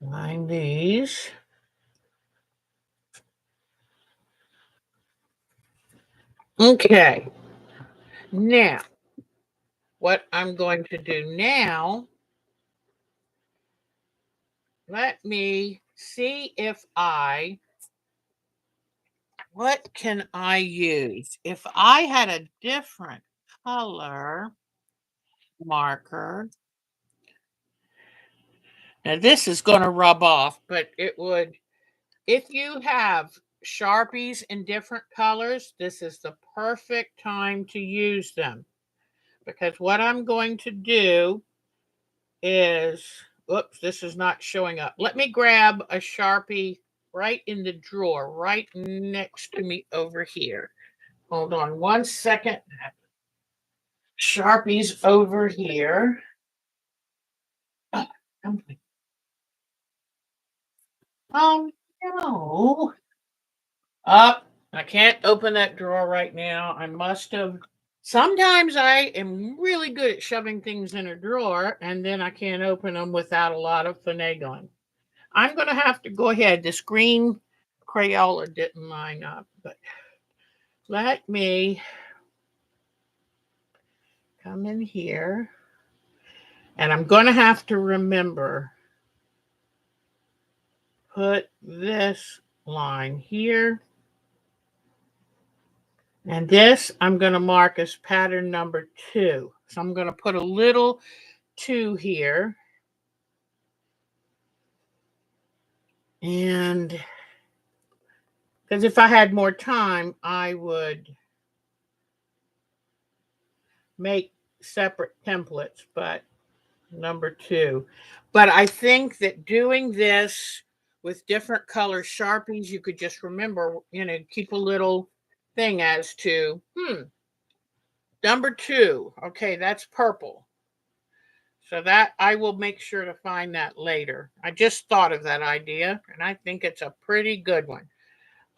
Line these. Okay. Now, what I'm going to do now, let me see if what can I use? If I had a different color marker, now this is going to rub off, but it would, if you have Sharpies in different colors, this is the perfect time to use them. Because what I'm going to do is, oops, this is not showing up. Let me grab a Sharpie right in the drawer, right next to me over here. Hold on one second. Sharpie's over here. Oh, oh no. Up. I can't open that drawer right now. I must have. Sometimes I am really good at shoving things in a drawer and then I can't open them without a lot of finagling. I'm going to have to go ahead. This green Crayola didn't line up, but let me come in here. And I'm going to have to remember, put this line here. And this I'm going to mark as pattern number 2. So I'm going to put a little 2 here. And because if I had more time, I would make separate templates, but number 2. But I think that doing this with different color Sharpies, you could just remember, keep a little thing as to, number 2. Okay, that's purple. So that I will make sure to find that later. I just thought of that idea, and I think it's a pretty good one.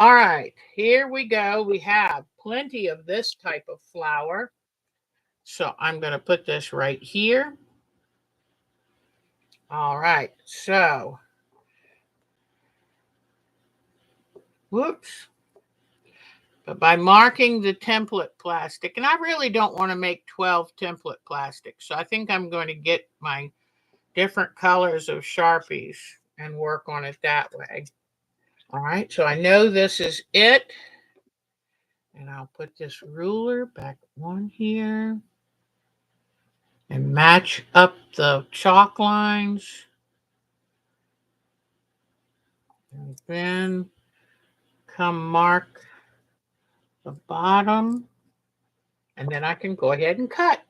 All right, here we go. We have plenty of this type of flower. So I'm going to put this right here. All right, so, whoops. But by marking the template plastic, and I really don't want to make 12 template plastics, so I think I'm going to get my different colors of Sharpies and work on it that way. All right, so I know this is it. And I'll put this ruler back on here and match up the chalk lines. And then come mark the bottom. And then I can go ahead and cut.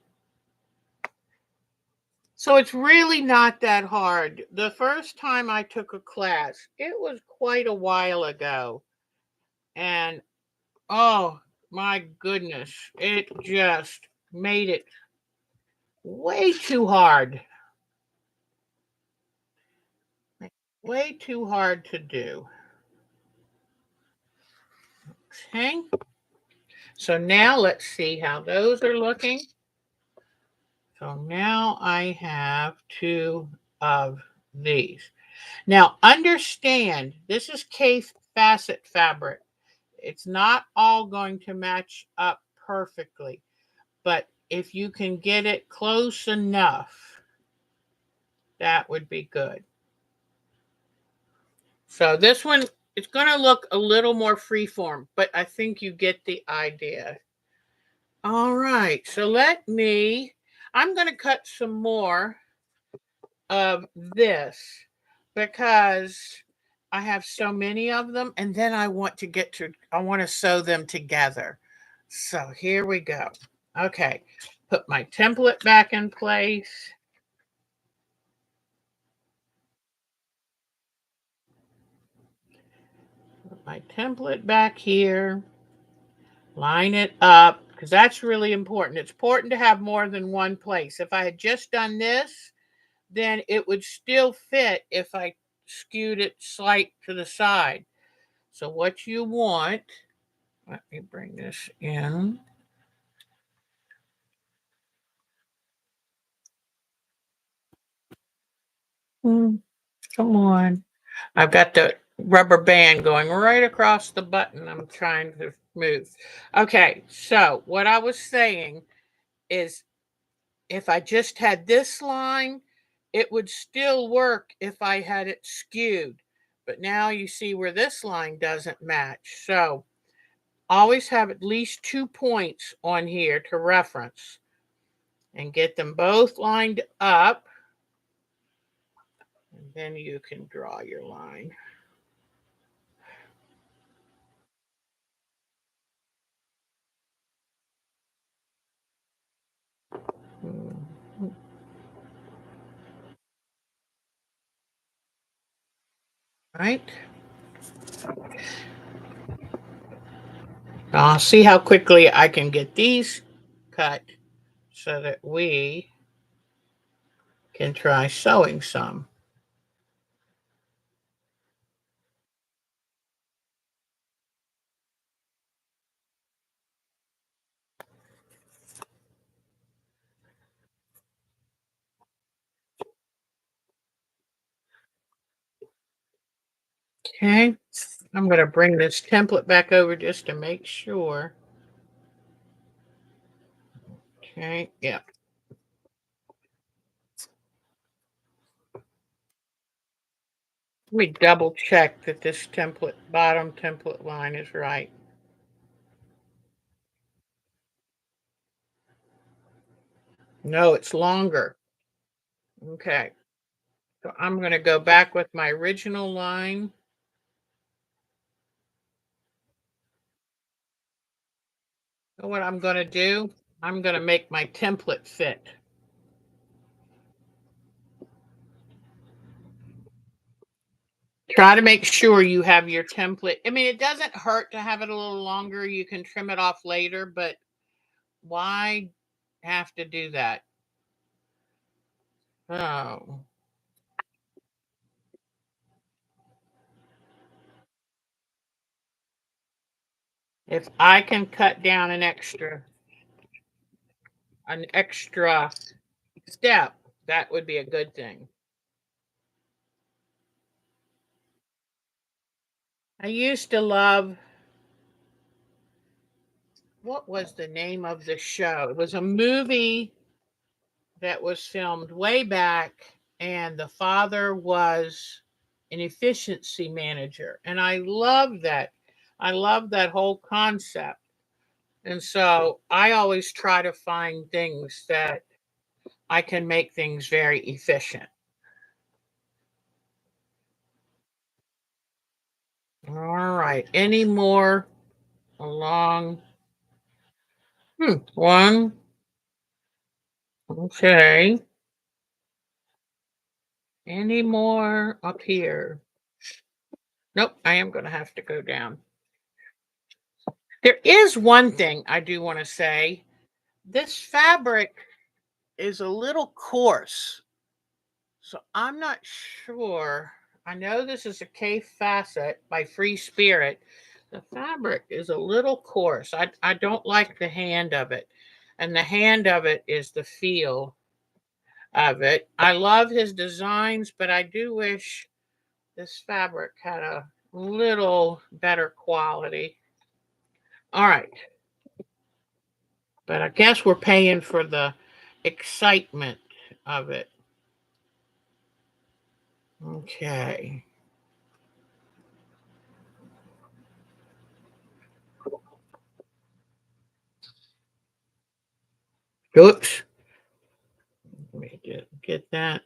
So it's really not that hard. The first time I took a class, it was quite a while ago. And oh my goodness, it just made it way too hard. Way too hard to do. Okay. So now let's see how those are looking. So now I have 2 of these. Now understand, this is facet fabric. It's not all going to match up perfectly, but if you can get it close enough, that would be good. So this one, it's going to look a little more freeform, but I think you get the idea. All right, so I'm going to cut some more of this because I have so many of them, and then I want to sew them together. So here we go. Okay, put my template back in place. Put my template back here. Line it up because that's really important. It's important to have more than one place. If I had just done this, then it would still fit if I skewed it slight to the side. So what you want, let me bring this in. Come on. I've got the rubber band going right across the button I'm trying to move. Okay, so what I was saying is if I just had this line, it would still work if I had it skewed. But now you see where this line doesn't match. So always have at least 2 points on here to reference and get them both lined up. And then you can draw your line. Right? I'll see how quickly I can get these cut so that we can try sewing some. Okay, I'm going to bring this template back over just to make sure. Okay, yeah. Let me double check that this bottom template line is right. No, it's longer. Okay, so I'm going to go back with my original line. So what I'm going to do, I'm going to make my template fit. Try to make sure you have your template. I mean, it doesn't hurt to have it a little longer. You can trim it off later, but why have to do that? Oh, if I can cut down an extra step, that would be a good thing. I used to love, what was the name of the show? It was a movie that was filmed way back, and the father was an efficiency manager. And I love that. I love that whole concept. And so I always try to find things that I can make things very efficient. All right. Any more along? One. Okay. Any more up here? Nope. I am going to have to go down. There is one thing I do want to say. This fabric is a little coarse. So I'm not sure. I know this is a K facet by Free Spirit. The fabric is a little coarse. I don't like the hand of it. And the hand of it is the feel of it. I love his designs, but I do wish this fabric had a little better quality. All right. But I guess we're paying for the excitement of it. Okay. Oops. Let me get that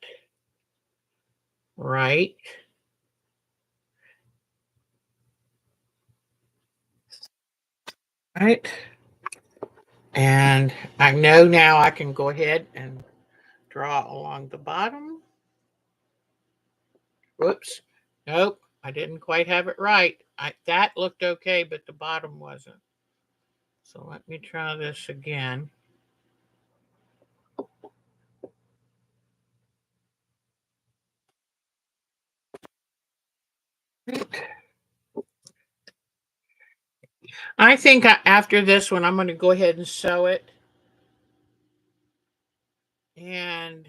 right. Right. And I know now I can go ahead and draw along the bottom. Whoops. Nope. I didn't quite have it right. That looked okay, but the bottom wasn't. So let me try this again. I think after this one, I'm going to go ahead and sew it. And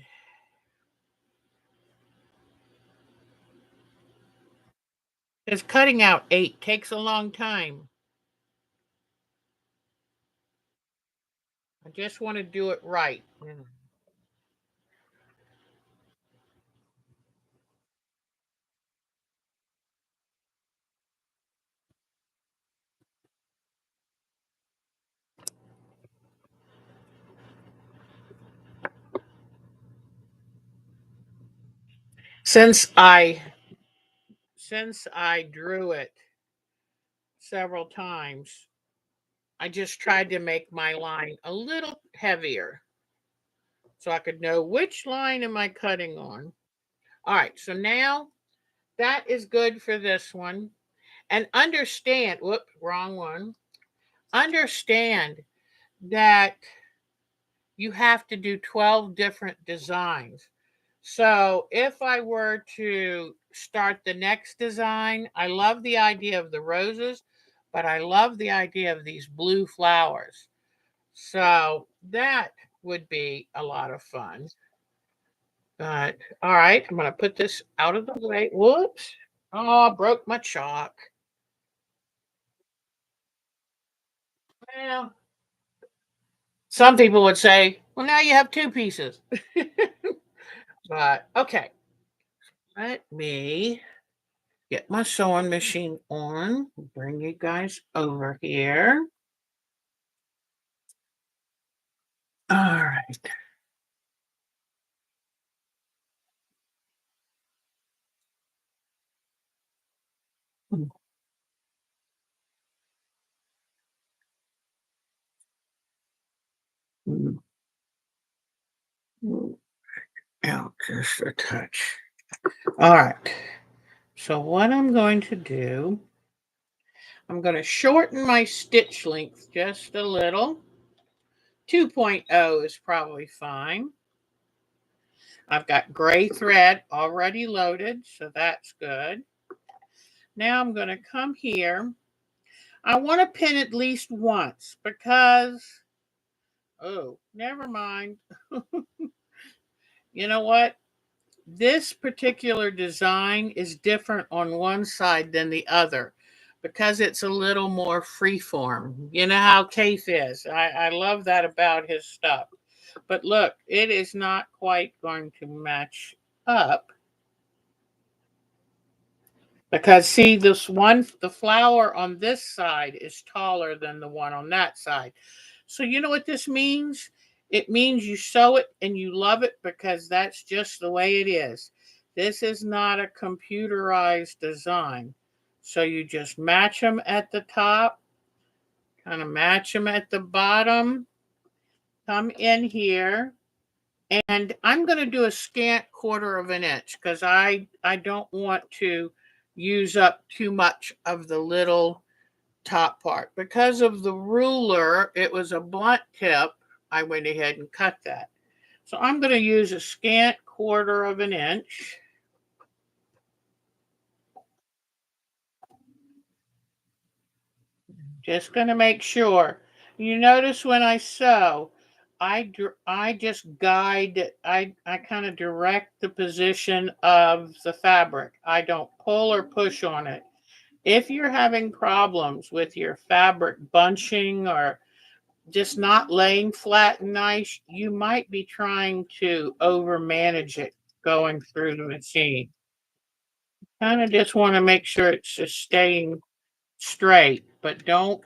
because cutting out 8 takes a long time. I just want to do it right. Since I since I drew it several times, I just tried to make my line a little heavier so I could know which line am I cutting on. All right, so now that is good for this one. And understand, whoops, wrong one. Understand that you have to do 12 different designs. So if I were to start the next design, I love the idea of the roses, but I love the idea of these blue flowers. So that would be a lot of fun. But all right, I'm going to put this out of the way. Whoops. Oh, broke my chalk. Well, some people would say, well, now you have two pieces. But okay, let me get my sewing machine on. Bring you guys over here. All right. Out just a touch. All right. So what I'm going to do, I'm going to shorten my stitch length just a little. 2.0 is probably fine. I've got gray thread already loaded, so that's good. Now I'm going to come here. I want to pin at least once because, oh, never mind. You know what? This particular design is different on one side than the other because it's a little more freeform. You know how Keith is. I love that about his stuff. But look, it is not quite going to match up because see, this one, the flower on this side is taller than the one on that side. So you know what this means? It means you sew it and you love it because that's just the way it is. This is not a computerized design. So you just match them at the top, kind of match them at the bottom, come in here, and I'm going to do a scant 1/4 inch because I don't want to use up too much of the little top part. Because of the ruler, it was a blunt tip. I went ahead and cut that. So I'm going to use a scant 1/4 inch. Just going to make sure. You notice when I sew, I just guide, I kind of direct the position of the fabric. I don't pull or push on it. If you're having problems with your fabric bunching or just not laying flat and nice, you might be trying to over manage it going through the machine. Kind of just want to make sure it's just staying straight, but don't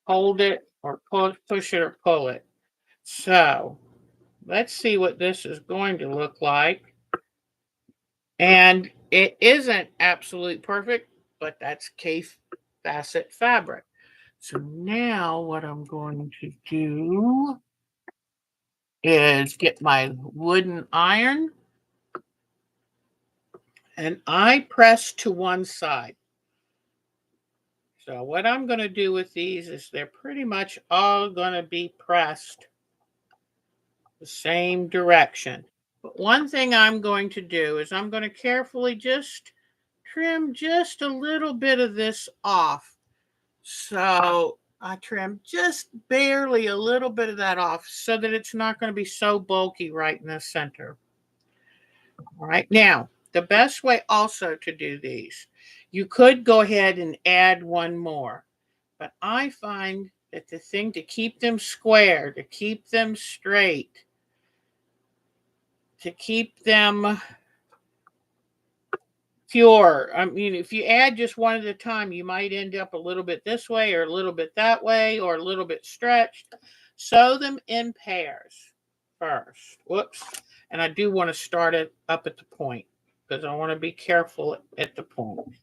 hold it or push it or pull it. So let's see what this is going to look like. And it isn't absolute perfect, but that's K facet fabric. So now what I'm going to do is get my wooden iron and I press to one side. So what I'm going to do with these is they're pretty much all going to be pressed the same direction. But one thing I'm going to do is I'm going to carefully just trim just a little bit of this off. So I trim just barely a little bit of that off so that it's not going to be so bulky right in the center. All right, now the best way also to do these, you could go ahead and add one more, but I find that the thing to keep them square, to keep them straight, to keep them pure. I mean, if you add just one at a time, you might end up a little bit this way or a little bit that way or a little bit stretched. Sew them in pairs first. Whoops. And I do want to start it up at the point because I want to be careful at the point.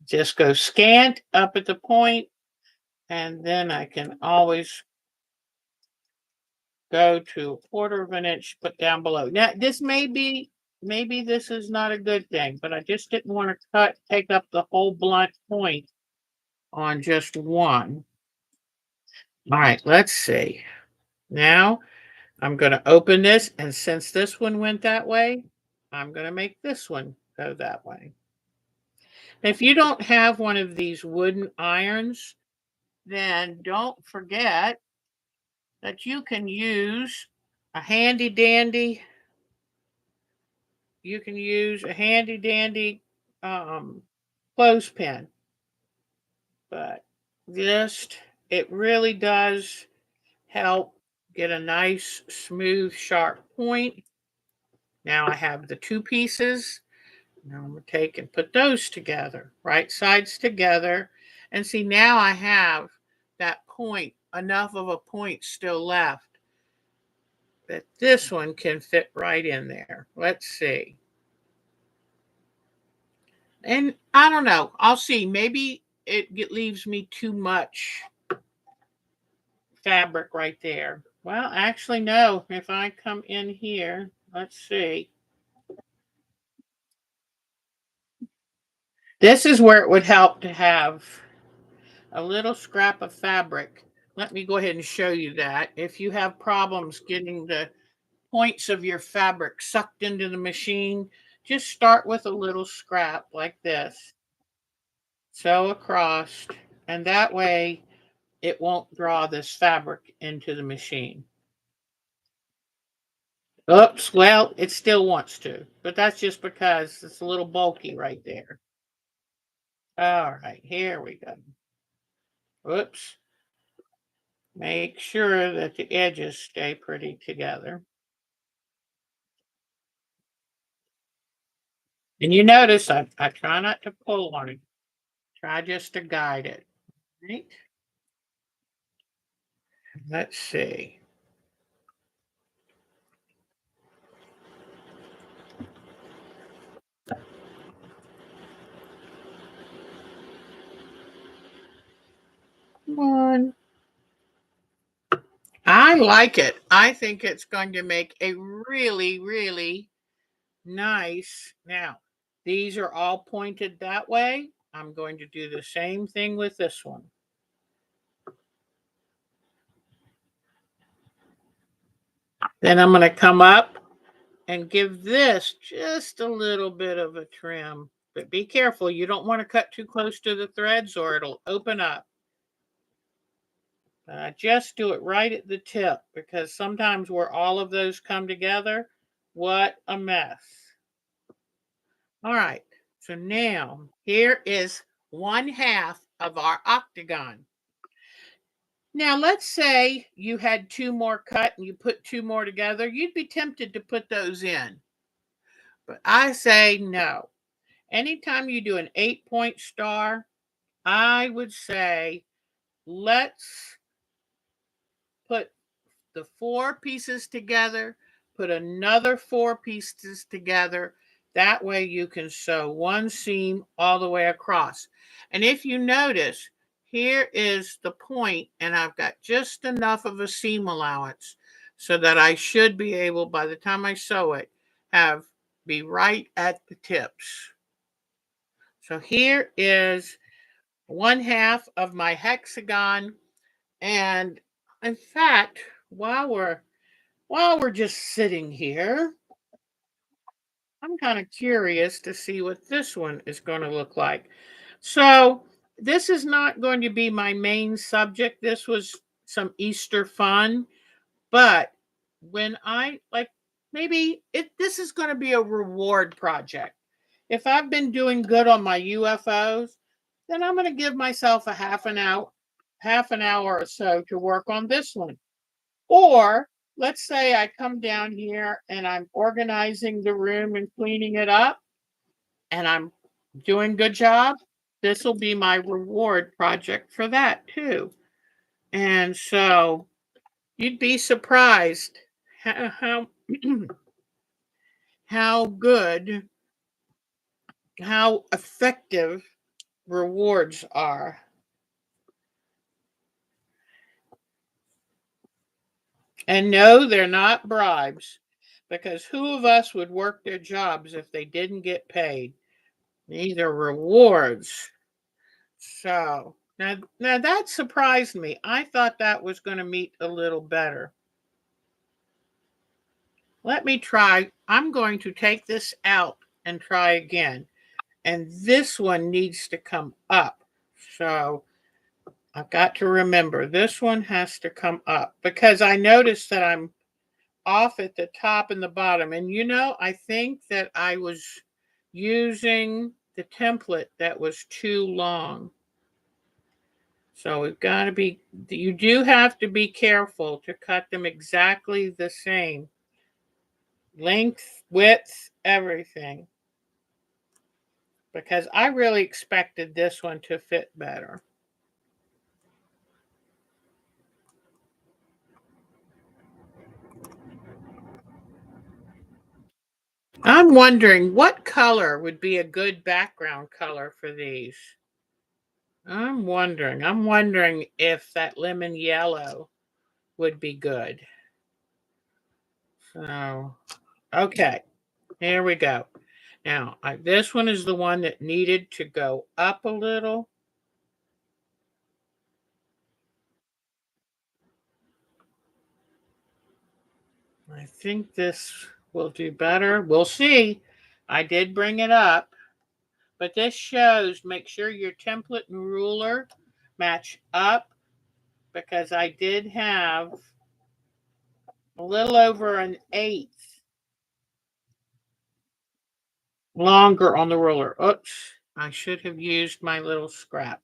Just go scant up at the point, and then I can always go to a quarter of an inch, put down below. Now, this may be, maybe this is not a good thing, but I just didn't want to take up the whole blunt point on just one. All right, let's see. Now I'm going to open this, and since this one went that way, I'm going to make this one go that way. If you don't have one of these wooden irons, then don't forget that you can use a handy dandy you can use a handy dandy clothespin, but just it really does help get a nice smooth sharp point. Now I have the two pieces. Now I'm going to take and put those together, right sides together, and see now I have that point, enough of a point still left that this one can fit right in there. Let's see. And I don't know. I'll see. Maybe it leaves me too much fabric right there. Well, actually, no. If I come in here, let's see. This is where it would help to have a little scrap of fabric. Let me go ahead and show you that. If you have problems getting the points of your fabric sucked into the machine, just start with a little scrap like this. Sew across, and that way it won't draw this fabric into the machine. Oops, well, it still wants to, but that's just because it's a little bulky right there. All right, here we go. Oops. Make sure that the edges stay pretty together. And you notice I try not to pull on it. Try just to guide it. Right? Let's see. Come on. I like it. I think it's going to make a really, really nice. Now, these are all pointed that way. I'm going to do the same thing with this one. Then I'm going to come up and give this just a little bit of a trim. But be careful, you don't want to cut too close to the threads or it'll open up. Just do it right at the tip, because sometimes where all of those come together, what a mess. All right, so now here is 1/2 of our octagon. Now, let's say you had 2 more cut and you put 2 more together. You'd be tempted to put those in. But I say no. Anytime you do an 8-point star, I would say let's put the 4 pieces together, put another 4 pieces together. That way you can sew one seam all the way across. And if you notice, here is the point, and I've got just enough of a seam allowance so that I should be able, by the time I sew it, be right at the tips. So here is 1/2 of my hexagon. And in fact, while we're just sitting here, I'm kind of curious to see what this one is going to look like. So, this is not going to be my main subject. This was some Easter fun, but when I like maybe this is going to be a reward project. If I've been doing good on my UFOs, then I'm going to give myself a half an hour or so to work on this one. Or let's say I come down here and I'm organizing the room and cleaning it up and I'm doing a good job. This will be my reward project for that too. And so you'd be surprised how how good, how effective rewards are. And no, they're not bribes, because who of us would work their jobs if they didn't get paid? These are rewards. So now that surprised me. I thought that was going to meet a little better. Let me try. I'm going to take this out and try again. And this one needs to come up. So I've got to remember this one has to come up, because I noticed that I'm off at the top and the bottom. And I think that I was using the template that was too long. So we've got to be, you do have to be careful to cut them exactly the same. Length, width, everything. Because I really expected this one to fit better. I'm wondering what color would be a good background color for these. I'm wondering if that lemon yellow would be good. So, okay, here we go. Now, this one is the one that needed to go up a little. I think this will do better. We'll see. I did bring it up, but this shows, make sure your template and ruler match up, because I did have a little over an eighth longer on the ruler. Oops, I should have used my little scrap.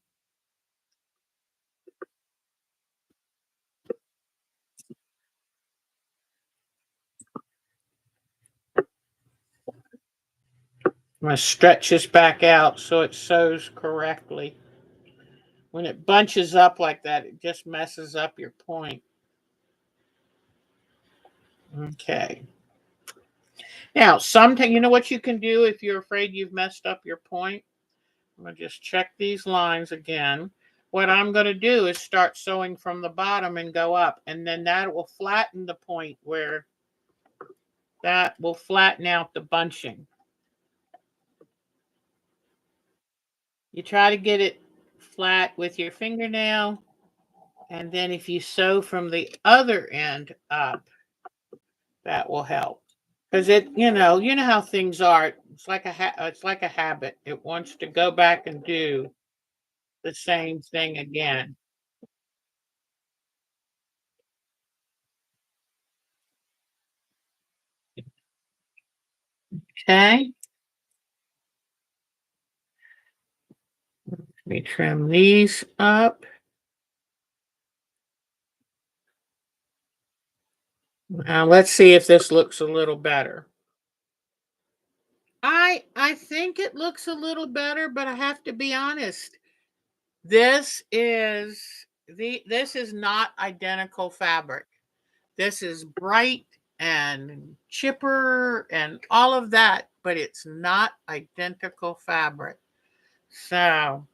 I'm going to stretch this back out so it sews correctly. When it bunches up like that, it just messes up your point. Okay. Now, sometimes, you know what you can do if you're afraid you've messed up your point? I'm going to just check these lines again. What I'm going to do is start sewing from the bottom and go up, and then that will flatten the point, where that will flatten out the bunching. You try to get it flat with your fingernail, and then if you sew from the other end up, that will help. Because you know how things are. It's like a habit. It wants to go back and do the same thing again. Okay. Let me trim these up. Now let's see if this looks a little better. I think it looks a little better, but I have to be honest. This is not identical fabric. This is bright and chipper and all of that, but it's not identical fabric. So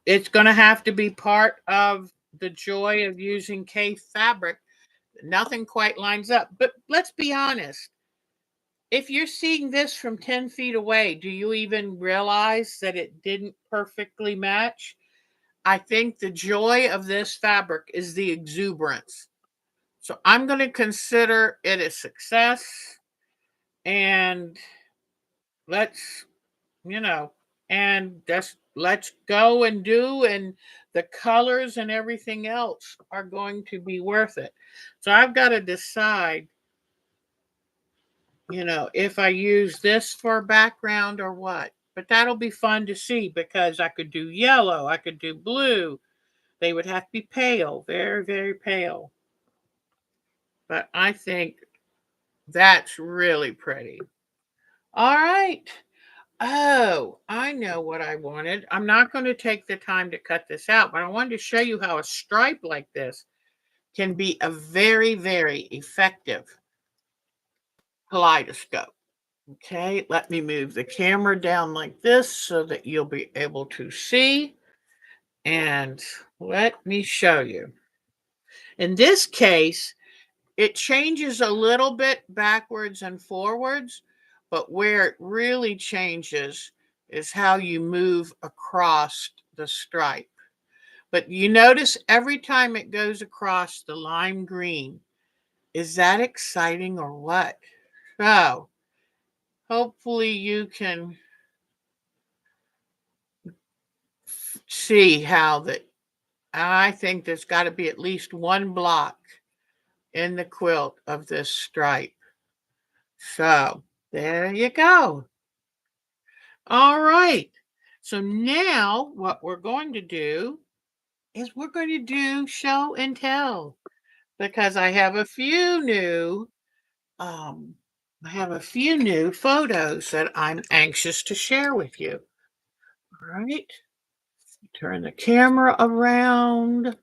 it's going to have to be part of the joy of using K fabric. Nothing quite lines up. But let's be honest. If you're seeing this from 10 feet away, do you even realize that it didn't perfectly match? I think the joy of this fabric is the exuberance. So I'm going to consider it a success, and let's, you know, and just let's go and do, and the colors and everything else are going to be worth it. So I've got to decide, if I use this for background or what. But that'll be fun to see because I could do yellow, I could do blue. They would have to be pale, very, very pale. But I think that's really pretty. All right. Oh, I know what I wanted. I'm not going to take the time to cut this out, but I wanted to show you how a stripe like this can be a very, very effective kaleidoscope. Okay, let me move the camera down like this so that you'll be able to see. And let me show you. In this case, it changes a little bit backwards and forwards, but where it really changes is how you move across the stripe. But you notice every time it goes across the lime green. Is that exciting or what? So, hopefully you can see how that. I think there's got to be at least one block in the quilt of this stripe. So, there you go. All right. So now what we're going to do is we're going to do show and tell because um I have a few new photos that I'm anxious to share with you. All right. Turn the camera around.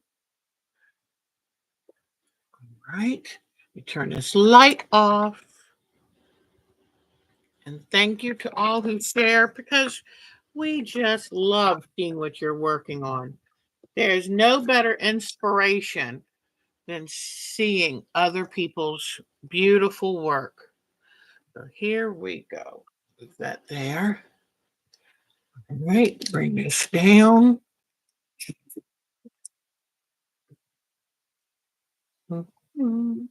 Right. You turn this light off. And thank you to all who share because we just love seeing what you're working on. There's no better inspiration than seeing other people's beautiful work. So here we go. Move that there. All right, bring this down. Mhm.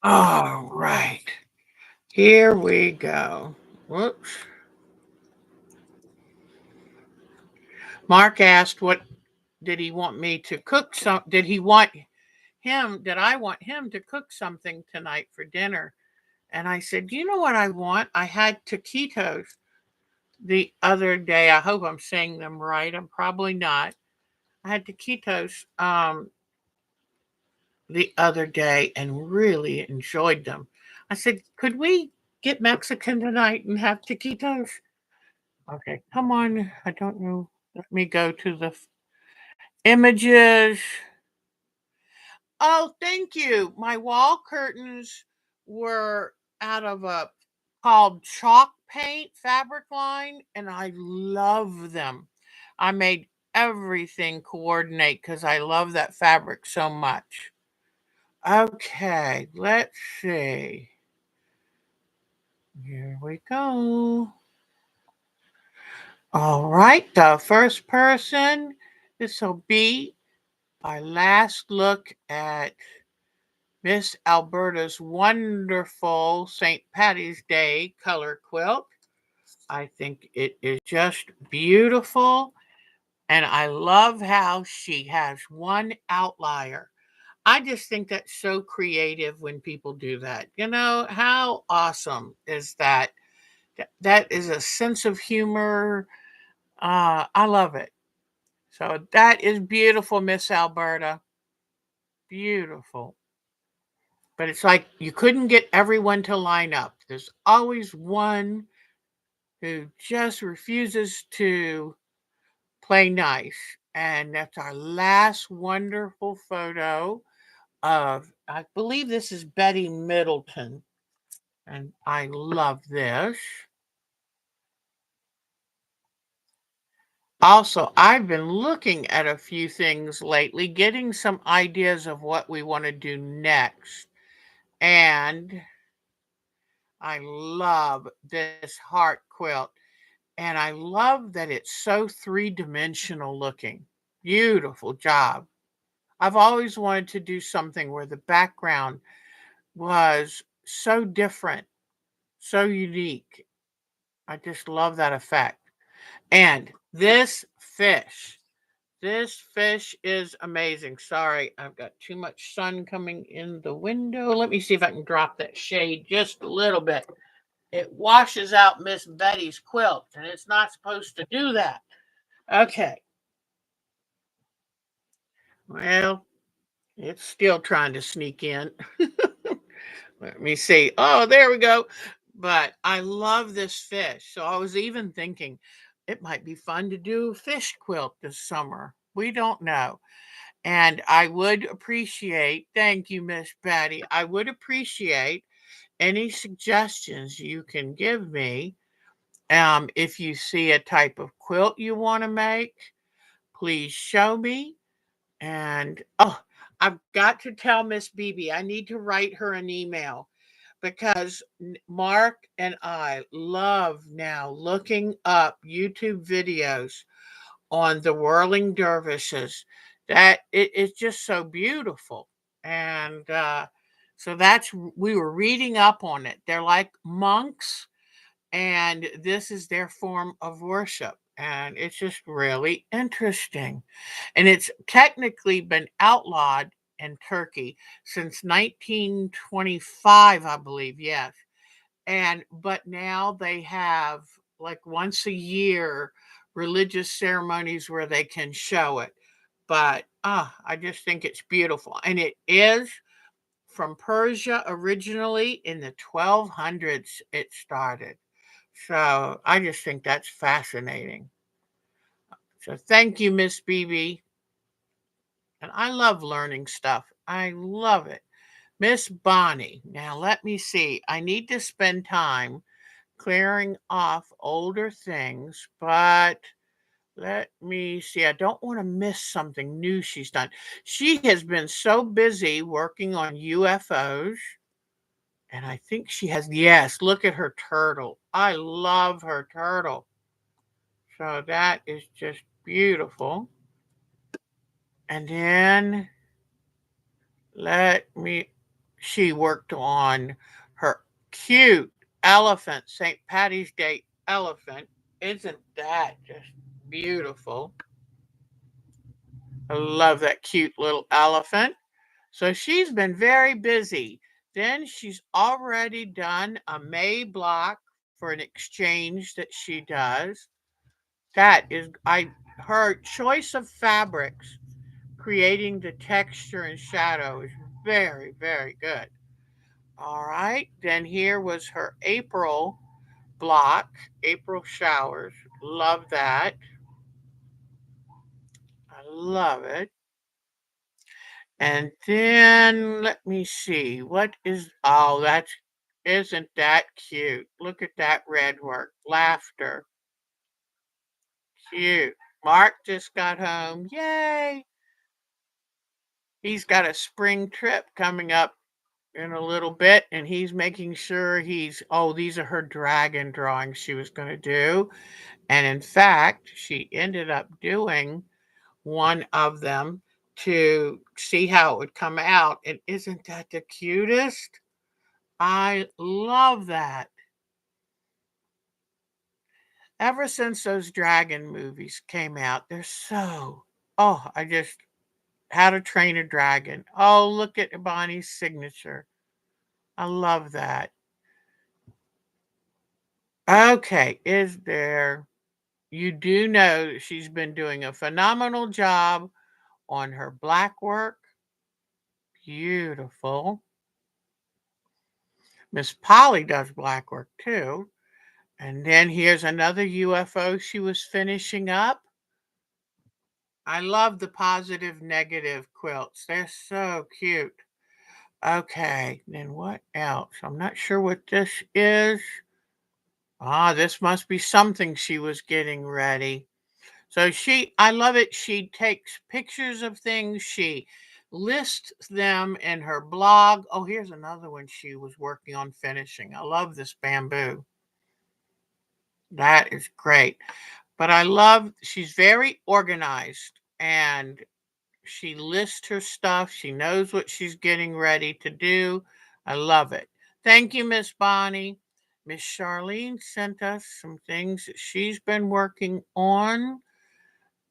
All right, here we go. Whoops. Mark asked, what did he want me to cook? Did I want him to cook something tonight for dinner? And I said, you know what I want? I had taquitos the other day. I hope I'm saying them right. I'm probably not. I had taquitos the other day and really enjoyed them. I said, could we get Mexican tonight and have taquitos? Okay, come on. I don't know. Let me go to the images. Oh, thank you. My wall curtains were out of a called chalk paint fabric line, and I love them. I made everything coordinate because I love that fabric so much. Okay, let's see. Here we go. All right, the first person. This will be our last look at Miss Alberta's wonderful St. Patty's Day color quilt. I think it is just beautiful. And I love how she has one outlier. I just think that's so creative when people do that. You know, how awesome is that? That is a sense of humor. I love it. So that is beautiful, Miss Alberta. Beautiful. But it's like you couldn't get everyone to line up. There's always one who just refuses to play nice. And that's our last wonderful photo of, I believe this is Betty Middleton. And I love this. Also, I've been looking at a few things lately, getting some ideas of what we want to do next. And I love this heart quilt. And I love that it's so three-dimensional looking. Beautiful job. I've always wanted to do something where the background was so different, so unique. I just love that effect. And this fish is amazing. Sorry, I've got too much sun coming in the window. Let me see if I can drop that shade just a little bit. It washes out Miss Betty's quilt, and it's not supposed to do that. Okay, well, it's still trying to sneak in. Let me see. Oh, there we go. But I love this fish. So I was even thinking it might be fun to do a fish quilt this summer. We don't know. And I would appreciate, thank you, Miss Patty. I would appreciate any suggestions you can give me. If you see a type of quilt you want to make, please show me. And oh, I've got to tell Miss BB, I need to write her an email because Mark and I love now looking up YouTube videos on the whirling dervishes. That it's just so beautiful. And so we were reading up on it. They're like monks, and this is their form of worship. And it's just really interesting. And it's technically been outlawed in Turkey since 1925, I believe, yes. And but now they have like once a year religious ceremonies where they can show it. But I just think it's beautiful. And it is from Persia originally in the 1200s it started. So I just think that's fascinating. So thank you, Miss BB. And I love learning stuff. I love it. Miss Bonnie. Now let me see. I need to spend time clearing off older things, but let me see. I don't want to miss something new she's done. She has been so busy working on UFOs. And I think she has, yes, look at her turtle. I love her turtle. So that is just beautiful. And then let me, she worked on her cute elephant, St. Patty's Day elephant. Isn't that just beautiful? I love that cute little elephant. So she's been very busy. Then she's already done a May block for an exchange that she does. That is her choice of fabrics, creating the texture and shadow is very, very good. All right, then here was her April block, April showers. Love that. I love it. And then let me see. What is, oh, that's, isn't that cute? Look at that red work. Laughter. Cute. Mark just got home. Yay. He's got a spring trip coming up in a little bit, and he's making sure oh, these are her dragon drawings she was going to do. And in fact, she ended up doing one of them. to see how it would come out. And isn't that the cutest? I love that. Ever since those dragon movies came out, they're so, oh, I just, How to Train a Dragon. Oh, look at Bonnie's signature. I love that. Okay, is there, you do know she's been doing a phenomenal job on her black work. Beautiful. Miss Polly does black work too. And then here's another UFO she was finishing up. I love the positive negative quilts. They're so cute. Okay, then what else? I'm not sure what this is. Ah, this must be something she was getting ready. So I love it. She takes pictures of things. She lists them in her blog. Oh, here's another one she was working on finishing. I love this bamboo. That is great. But I love, she's very organized and she lists her stuff. She knows what she's getting ready to do. I love it. Thank you, Miss Bonnie. Miss Charlene sent us some things that she's been working on.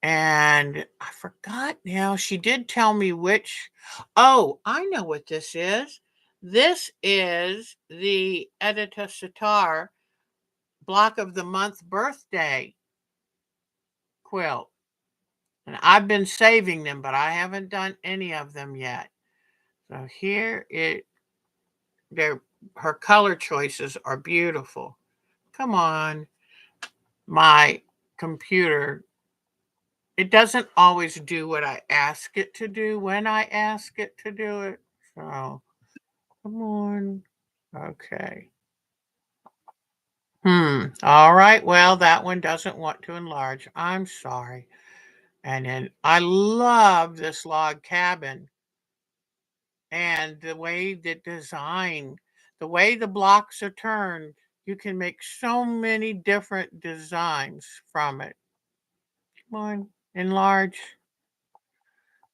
And I forgot now. She did tell me which. Oh, I know what this is. This is the Edita Sitar Block of the Month birthday quilt. And I've been saving them, but I haven't done any of them yet. So here it, they're, her color choices are beautiful. Come on, my computer. It doesn't always do what I ask it to do when I ask it to do it. So come on. Okay. All right. Well, that one doesn't want to enlarge. I'm sorry. And then I love this log cabin and the way the design, the way the blocks are turned. You can make so many different designs from it. Come on, enlarge.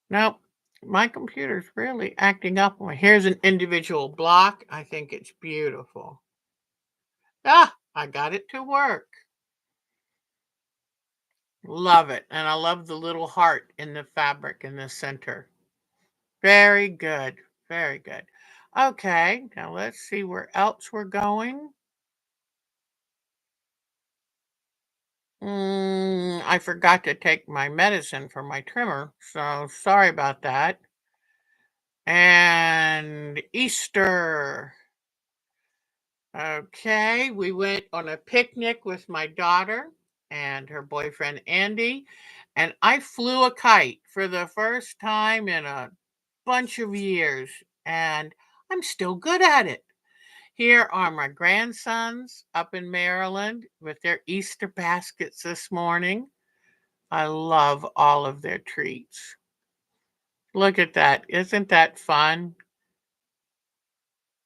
Nope. My computer's really acting up on me. Here's an individual block. I think it's beautiful. Ah, I got it to work. Love it. And I love the little heart in the fabric in the center. Very good. Very good. Okay, now let's see where else we're going. I forgot to take my medicine for my trimmer, so sorry about that. And Easter. Okay, we went on a picnic with my daughter and her boyfriend Andy, and I flew a kite for the first time in a bunch of years, and I'm still good at it. Here are my grandsons up in Maryland with their Easter baskets this morning. I love all of their treats. Look at that. Isn't that fun?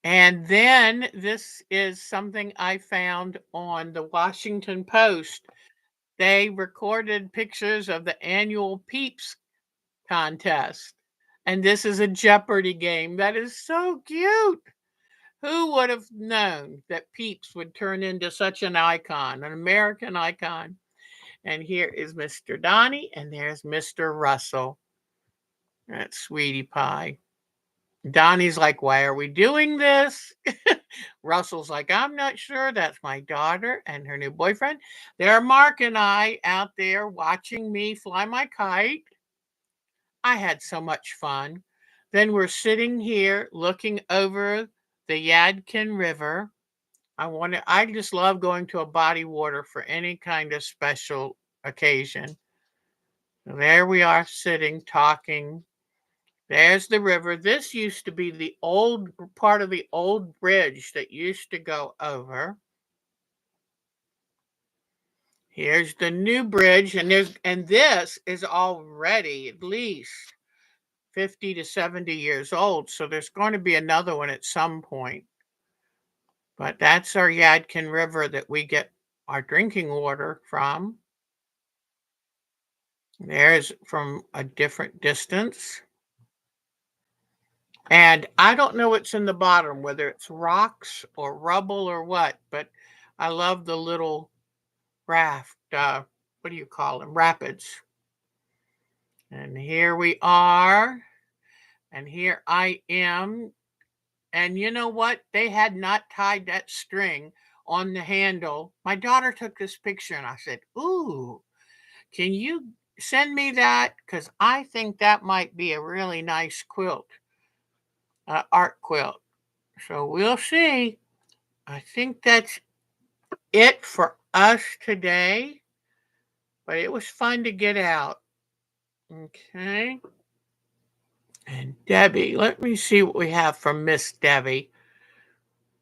And then this is something I found on the Washington Post. They recorded pictures of the annual Peeps contest. And this is a Jeopardy game. That is so cute. Who would have known that Peeps would turn into such an icon, an American icon? And here is Mr. Donnie, and there's Mr. Russell. That's Sweetie Pie. Donnie's like, why are we doing this? Russell's like, I'm not sure. That's my daughter and her new boyfriend. There are Mark and I out there watching me fly my kite. I had so much fun. Then we're sitting here looking over the Yadkin River. I just love going to a body water for any kind of special occasion. There we are sitting, talking. There's the river. This used to be the old part of the old bridge that used to go over. Here's the new bridge, and this is already at least 50 to 70 years old, so there's going to be another one at some point. But that's our Yadkin River that we get our drinking water from. There's from a different distance. And I don't know what's in the bottom, whether it's rocks or rubble or what, but I love the little raft. What do you call them? Rapids. And here we are. And here I am. And you know what? They had not tied that string on the handle. My daughter took this picture and I said, "Ooh, can you send me that? Because I think that might be a really nice quilt, art quilt." So we'll see. I think that's it for us today, but it was fun to get out. Okay. And Debbie, let me see what we have from Miss Debbie.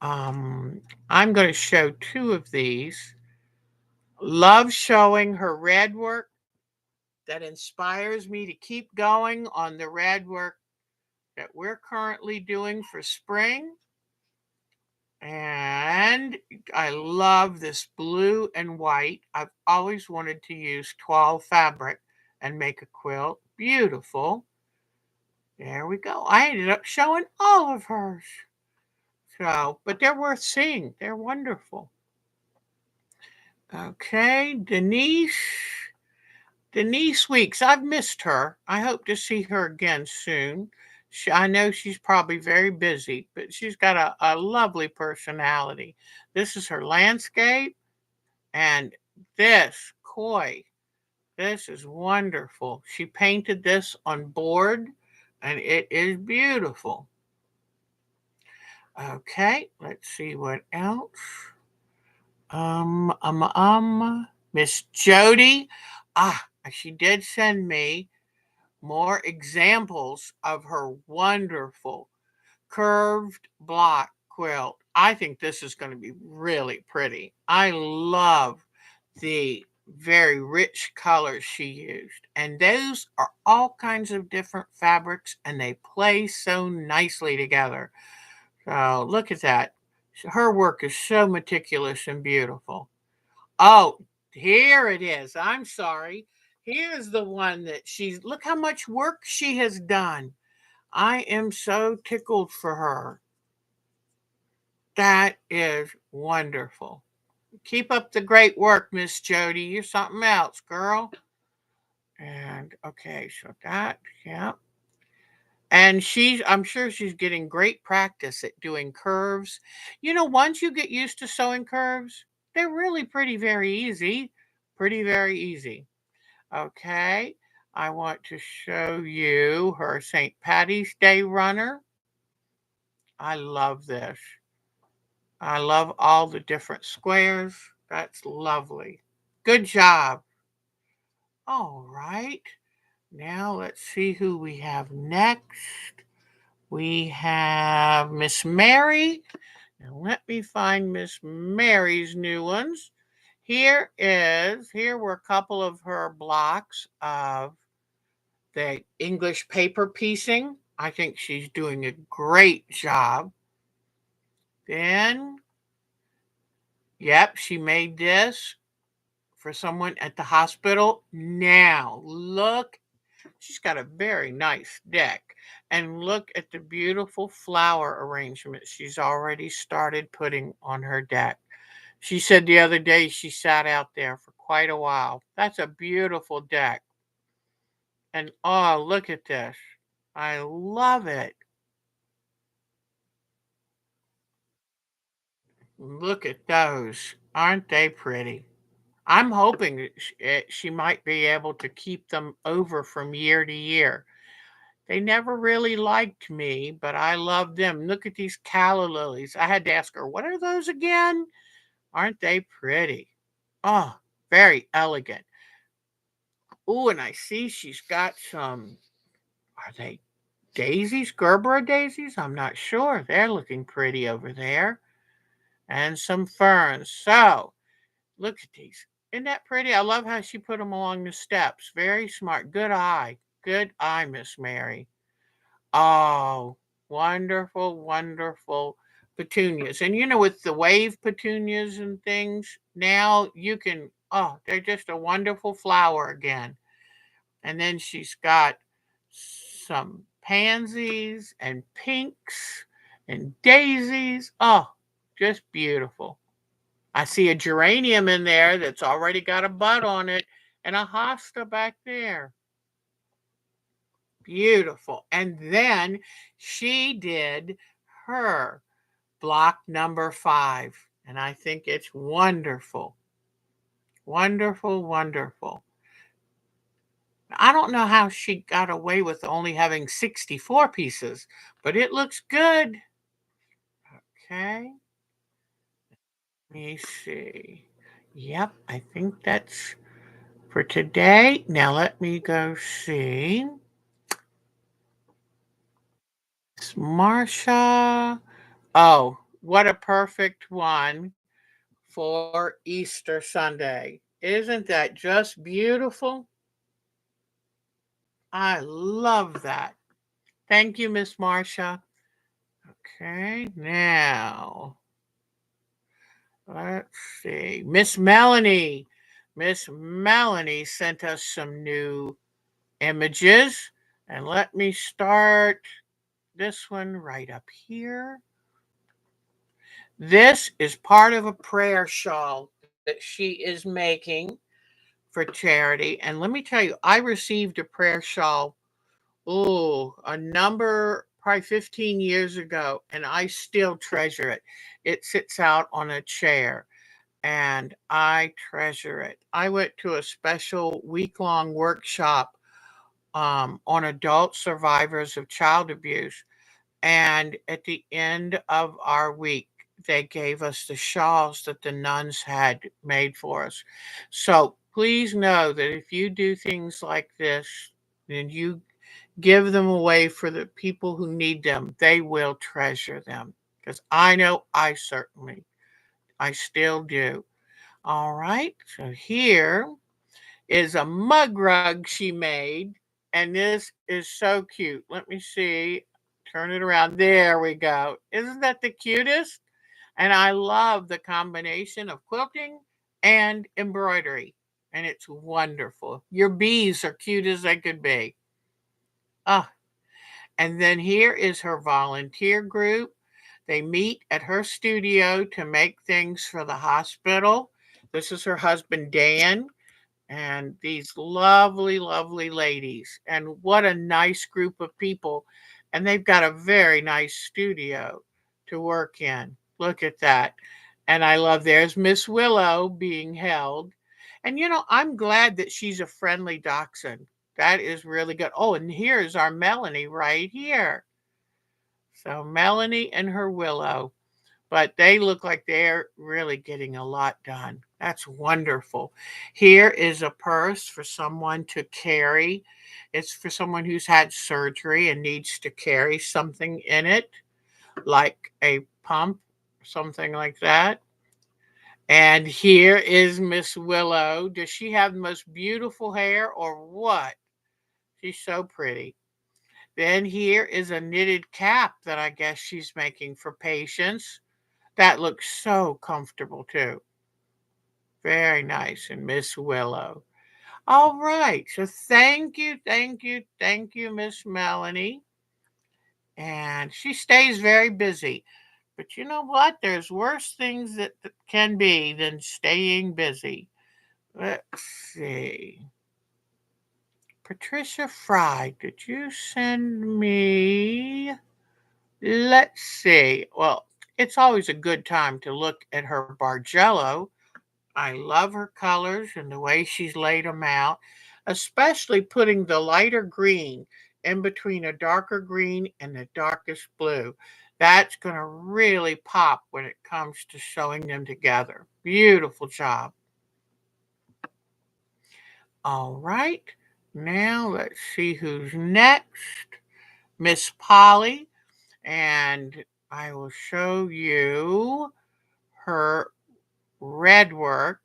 I'm going to show two of these. Love showing her red work that inspires me to keep going on the red work that we're currently doing for spring. And I love this blue and white. I've always wanted to use 12 fabric and make a quilt. Beautiful. There we go. I ended up showing all of hers. So, but they're worth seeing. They're wonderful. Okay, Denise Weeks. I've missed her. I hope to see her again soon. I know she's probably very busy, but she's got a lovely personality. This is her landscape, and this koi. This is wonderful. She painted this on board, and it is beautiful. Okay, let's see what else. Miss Jody. She did send me more examples of her wonderful curved block quilt. I think this is going to be really pretty. I love the very rich colors she used. And those are all kinds of different fabrics and they play so nicely together. So look at that. Her work is so meticulous and beautiful. Oh, here it is. I'm sorry. Here's the one that look how much work she has done. I am so tickled for her. That is wonderful. Keep up the great work, Miss Jody. You're something else, girl. And okay, so that, yeah. And I'm sure she's getting great practice at doing curves. Once you get used to sewing curves, they're really pretty, very easy. Pretty, very easy. Okay, I want to show you her St. Patty's Day runner. I love this. I love all the different squares. That's lovely. Good job. All right. Now let's see who we have next. We have Miss Mary. Now let me find Miss Mary's new ones. Here were a couple of her blocks of the English paper piecing. I think she's doing a great job. Then, yep, she made this for someone at the hospital. Now, look, she's got a very nice deck. And look at the beautiful flower arrangement she's already started putting on her deck. She said the other day she sat out there for quite a while. That's a beautiful deck. And oh, look at this. I love it. Look at those. Aren't they pretty? I'm hoping that she might be able to keep them over from year to year. They never really liked me, but I love them. Look at these calla lilies. I had to ask her, what are those again? Aren't they pretty? Oh, very elegant. Oh, and I see she's got are they daisies, Gerbera daisies? I'm not sure. They're looking pretty over there. And some ferns. So, look at these. Isn't that pretty? I love how she put them along the steps. Very smart. Good eye. Good eye, Miss Mary. Oh, wonderful, wonderful petunias. And with the wave petunias and things, now you can, they're just a wonderful flower again. And then she's got some pansies and pinks and daisies. Oh, just beautiful. I see a geranium in there that's already got a bud on it and a hosta back there. Beautiful. And then she did her block number 5. And I think it's wonderful. Wonderful, wonderful. I don't know how she got away with only having 64 pieces, but it looks good. Okay. Let me see. Yep, I think that's for today. Now let me go see. It's Marsha. Oh, what a perfect one for Easter Sunday. Isn't that just beautiful? I love that. Thank you, Miss Marsha. Okay, now let's see. Miss Melanie. Miss Melanie sent us some new images. And let me start this one right up here. This is part of a prayer shawl that she is making for charity. And let me tell you, I received a prayer shawl, a number, probably 15 years ago, and I still treasure it. It sits out on a chair and I treasure it. I went to a special week-long workshop on adult survivors of child abuse. And at the end of our week, they gave us the shawls that the nuns had made for us. So please know that if you do things like this, and you give them away for the people who need them, they will treasure them. Because I know I still do. All right, so here is a mug rug she made, and this is so cute. Let me see. Turn it around. There we go. Isn't that the cutest? And I love the combination of quilting and embroidery, and it's wonderful. Your bees are cute as they could be. Ah, and then here is her volunteer group. They meet at her studio to make things for the hospital. This is her husband, Dan, and these lovely, lovely ladies. And what a nice group of people. And they've got a very nice studio to work in. Look at that. And I love there's Miss Willow being held. And I'm glad that she's a friendly dachshund. That is really good. Oh, and here's our Melanie right here. So Melanie and her Willow, but they look like they're really getting a lot done. That's wonderful. Here is a purse for someone to carry. It's for someone who's had surgery and needs to carry something in it, like a pump, something like that. And here is Miss Willow. Does she have the most beautiful hair or what? She's so pretty. Then here is a knitted cap that I guess she's making for patients. That looks so comfortable too. Very nice. And Miss Willow. All right. So thank you, thank you, thank you, Miss Melanie. And she stays very busy. But you know what? There's worse things that can be than staying busy. Let's see. Patricia Fry, did you send me? Let's see. Well, it's always a good time to look at her Bargello. I love her colors and the way she's laid them out, especially putting the lighter green in between a darker green and the darkest blue. That's going to really pop when it comes to sewing them together. Beautiful job. All right, now let's see who's next. Miss Polly, and I will show you her red work,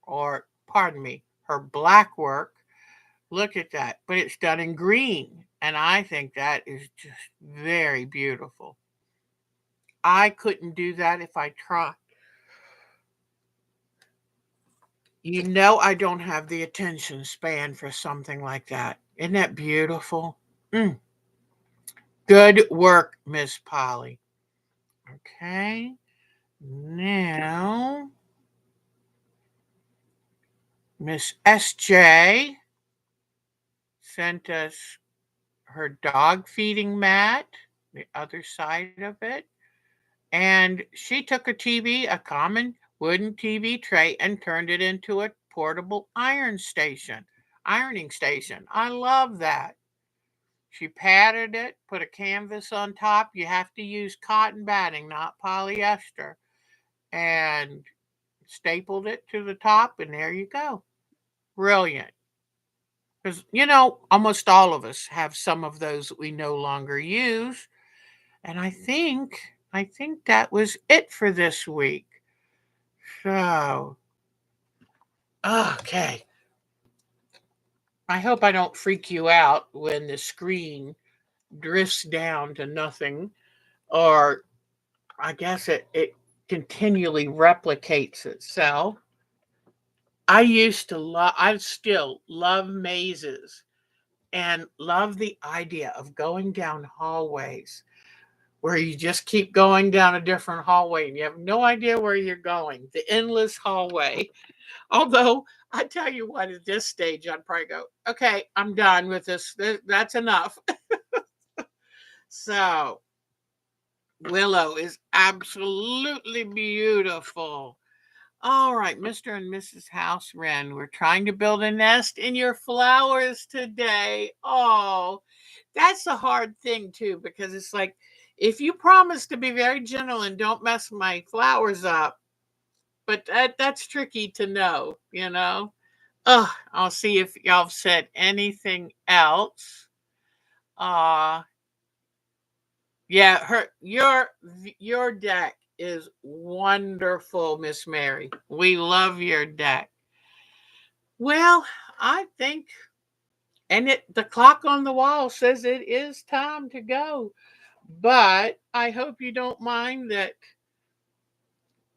or pardon me, her black work. Look at that. But it's done in green. And I think that is just very beautiful. I couldn't do that if I tried. You know I don't have the attention span for something like that. Isn't that beautiful? Mm. Good work, Miss Polly. Okay. Now, Miss SJ sent us her dog feeding mat, the other side of it. And she took a TV, a common wooden TV tray, and turned it into a portable ironing station. I love that. She padded it, put a canvas on top. You have to use cotton batting, not polyester, and stapled it to the top, and there you go. Brilliant. Because, almost all of us have some of those that we no longer use. And I think that was it for this week. So, okay. I hope I don't freak you out when the screen drifts down to nothing, or I guess it continually replicates itself. I still love mazes and love the idea of going down hallways where you just keep going down a different hallway and you have no idea where you're going. The endless hallway. Although, I tell you what, at this stage, I'd probably go, okay, I'm done with this. That's enough. So, Willow is absolutely beautiful. All right, Mr. and Mrs. House Wren, we're trying to build a nest in your flowers today. Oh, that's a hard thing, too, because it's like, if you promise to be very gentle and don't mess my flowers up, but that's tricky to know. Oh, I'll see if y'all have said anything else. Uh yeah, your deck is wonderful, Miss Mary. We love your deck. Well, I think, and the clock on the wall says it is time to go. But I hope you don't mind that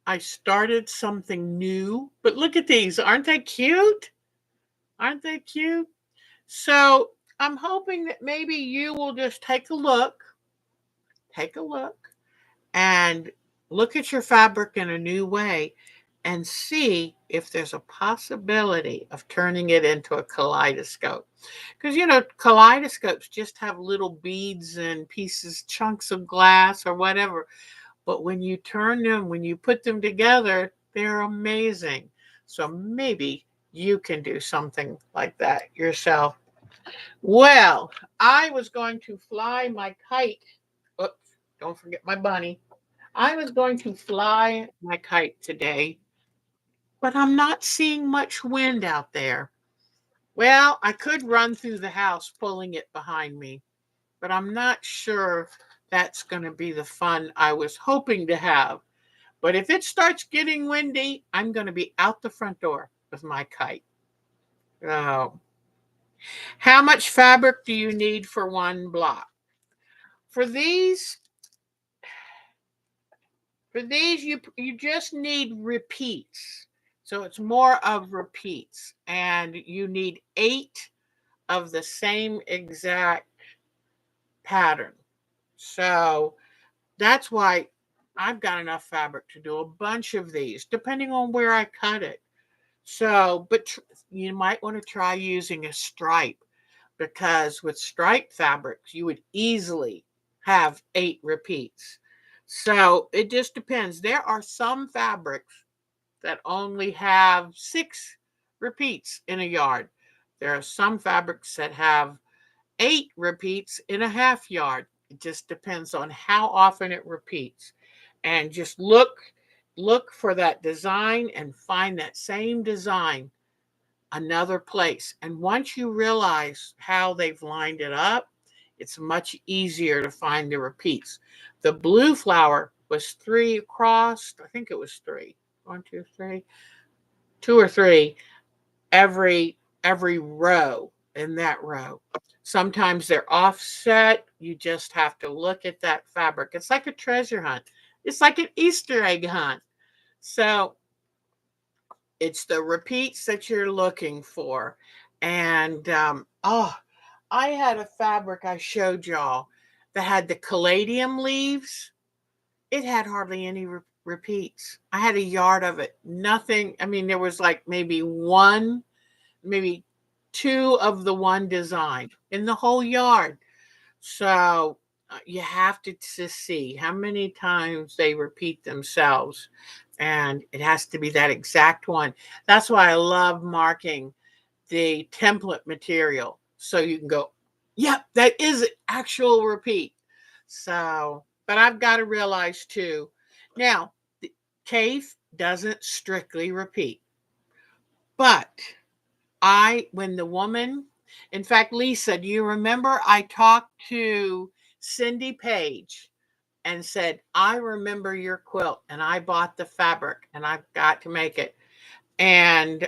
I started something new. But look at these. Aren't they cute? Aren't they cute? So I'm hoping that maybe you will just take a look, and look at your fabric in a new way and see if there's a possibility of turning it into a kaleidoscope. Because, kaleidoscopes just have little beads and pieces, chunks of glass or whatever. But when you put them together, they're amazing. So maybe you can do something like that yourself. Well, I was going to fly my kite. Oops, don't forget my bunny. I was going to fly my kite today, but I'm not seeing much wind out there. Well, I could run through the house pulling it behind me, but I'm not sure that's going to be the fun I was hoping to have. But if it starts getting windy, I'm going to be out the front door with my kite. Oh. How much fabric do you need for one block? For these, you just need repeats. So it's more of repeats, and you need 8 of the same exact pattern. So that's why I've got enough fabric to do a bunch of these, depending on where I cut it. So, but you might want to try using a stripe, because with striped fabrics, you would easily have 8 repeats. So it just depends. There are some fabrics that only have 6 repeats in a yard. There are some fabrics that have 8 repeats in a half yard. It just depends on how often it repeats. And just look for that design and find that same design another place. And once you realize how they've lined it up, it's much easier to find the repeats. The blue flower was 3 across. I think it was 3. 1, 2, 3. 2 or 3 every row in that row. Sometimes they're offset. You just have to look at that fabric. It's like a treasure hunt. It's like an Easter egg hunt. So It's the repeats that you're looking for. And I had a fabric I showed y'all that had the caladium leaves. It had hardly any repeats. I had a yard of it. Nothing. I mean, there was like maybe two of the one design in the whole yard. So you have to see how many times they repeat themselves. And it has to be that exact one. That's why I love marking the template material. So you can go, yep, that is actual repeat. So, but I've got to realize too, now, the cave doesn't strictly repeat. But when the woman, in fact, Lisa, do you remember I talked to Cindy Page and said, I remember your quilt and I bought the fabric and I've got to make it. And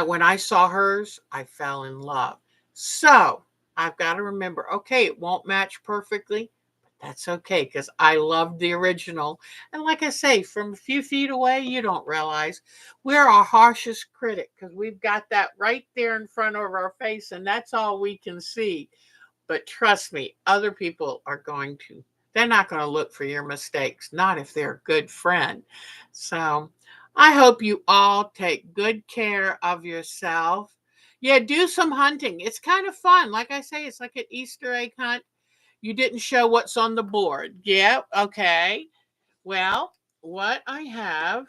when I saw hers, I fell in love. So I've got to remember, okay, it won't match perfectly, but that's okay because I love the original. And like I say, from a few feet away, you don't realize we're our harshest critic because we've got that right there in front of our face, and that's all we can see. But trust me, other people are they're not going to look for your mistakes, not if they're a good friend. So I hope you all take good care of yourself. Yeah, do some hunting. It's kind of fun. Like I say, it's like an Easter egg hunt. You didn't show what's on the board. Yeah, okay. Well, what I have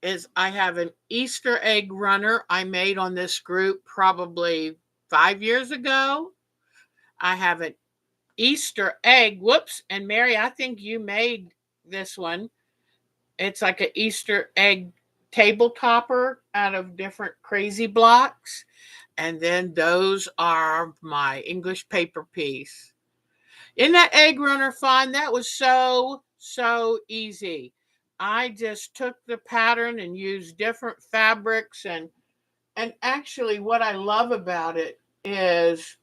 is I have an Easter egg runner I made on this group probably 5 years ago. I have an Easter egg. Whoops. And Mary, I think you made this one. It's like an Easter egg table topper out of different crazy blocks. And then those are my English paper piece. Isn't that egg runner fun? That was so easy. I just took the pattern and used different fabrics, and actually what I love about it is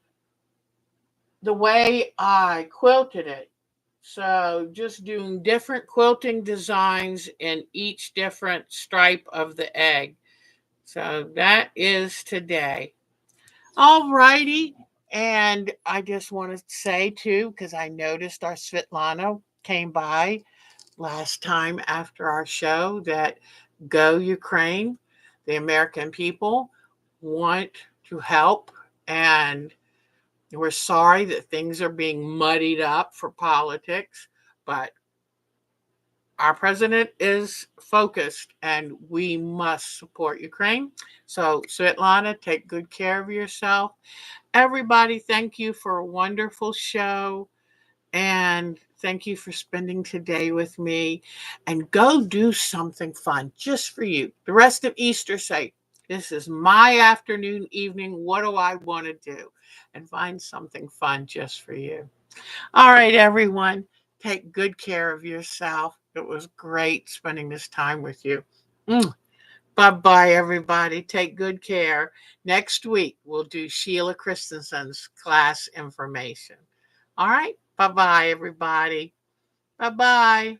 the way I quilted it. So just doing different quilting designs in each different stripe of the egg. So that is today. All righty. And I just want to say too, because I noticed our Svetlana came by last time after our show, that Go Ukraine, the American people want to help, and we're sorry that things are being muddied up for politics, but our president is focused and we must support Ukraine. So, Svetlana, take good care of yourself. Everybody, thank you for a wonderful show. And thank you for spending today with me. And go do something fun just for you. The rest of Easter, say, this is my afternoon, evening. What do I want to do? And find something fun just for you. All right, everyone. Take good care of yourself. It was great spending this time with you. Bye bye, everybody. Take good care. Next week, we'll do Sheila Christensen's class information. All right. Bye bye, everybody. Bye bye.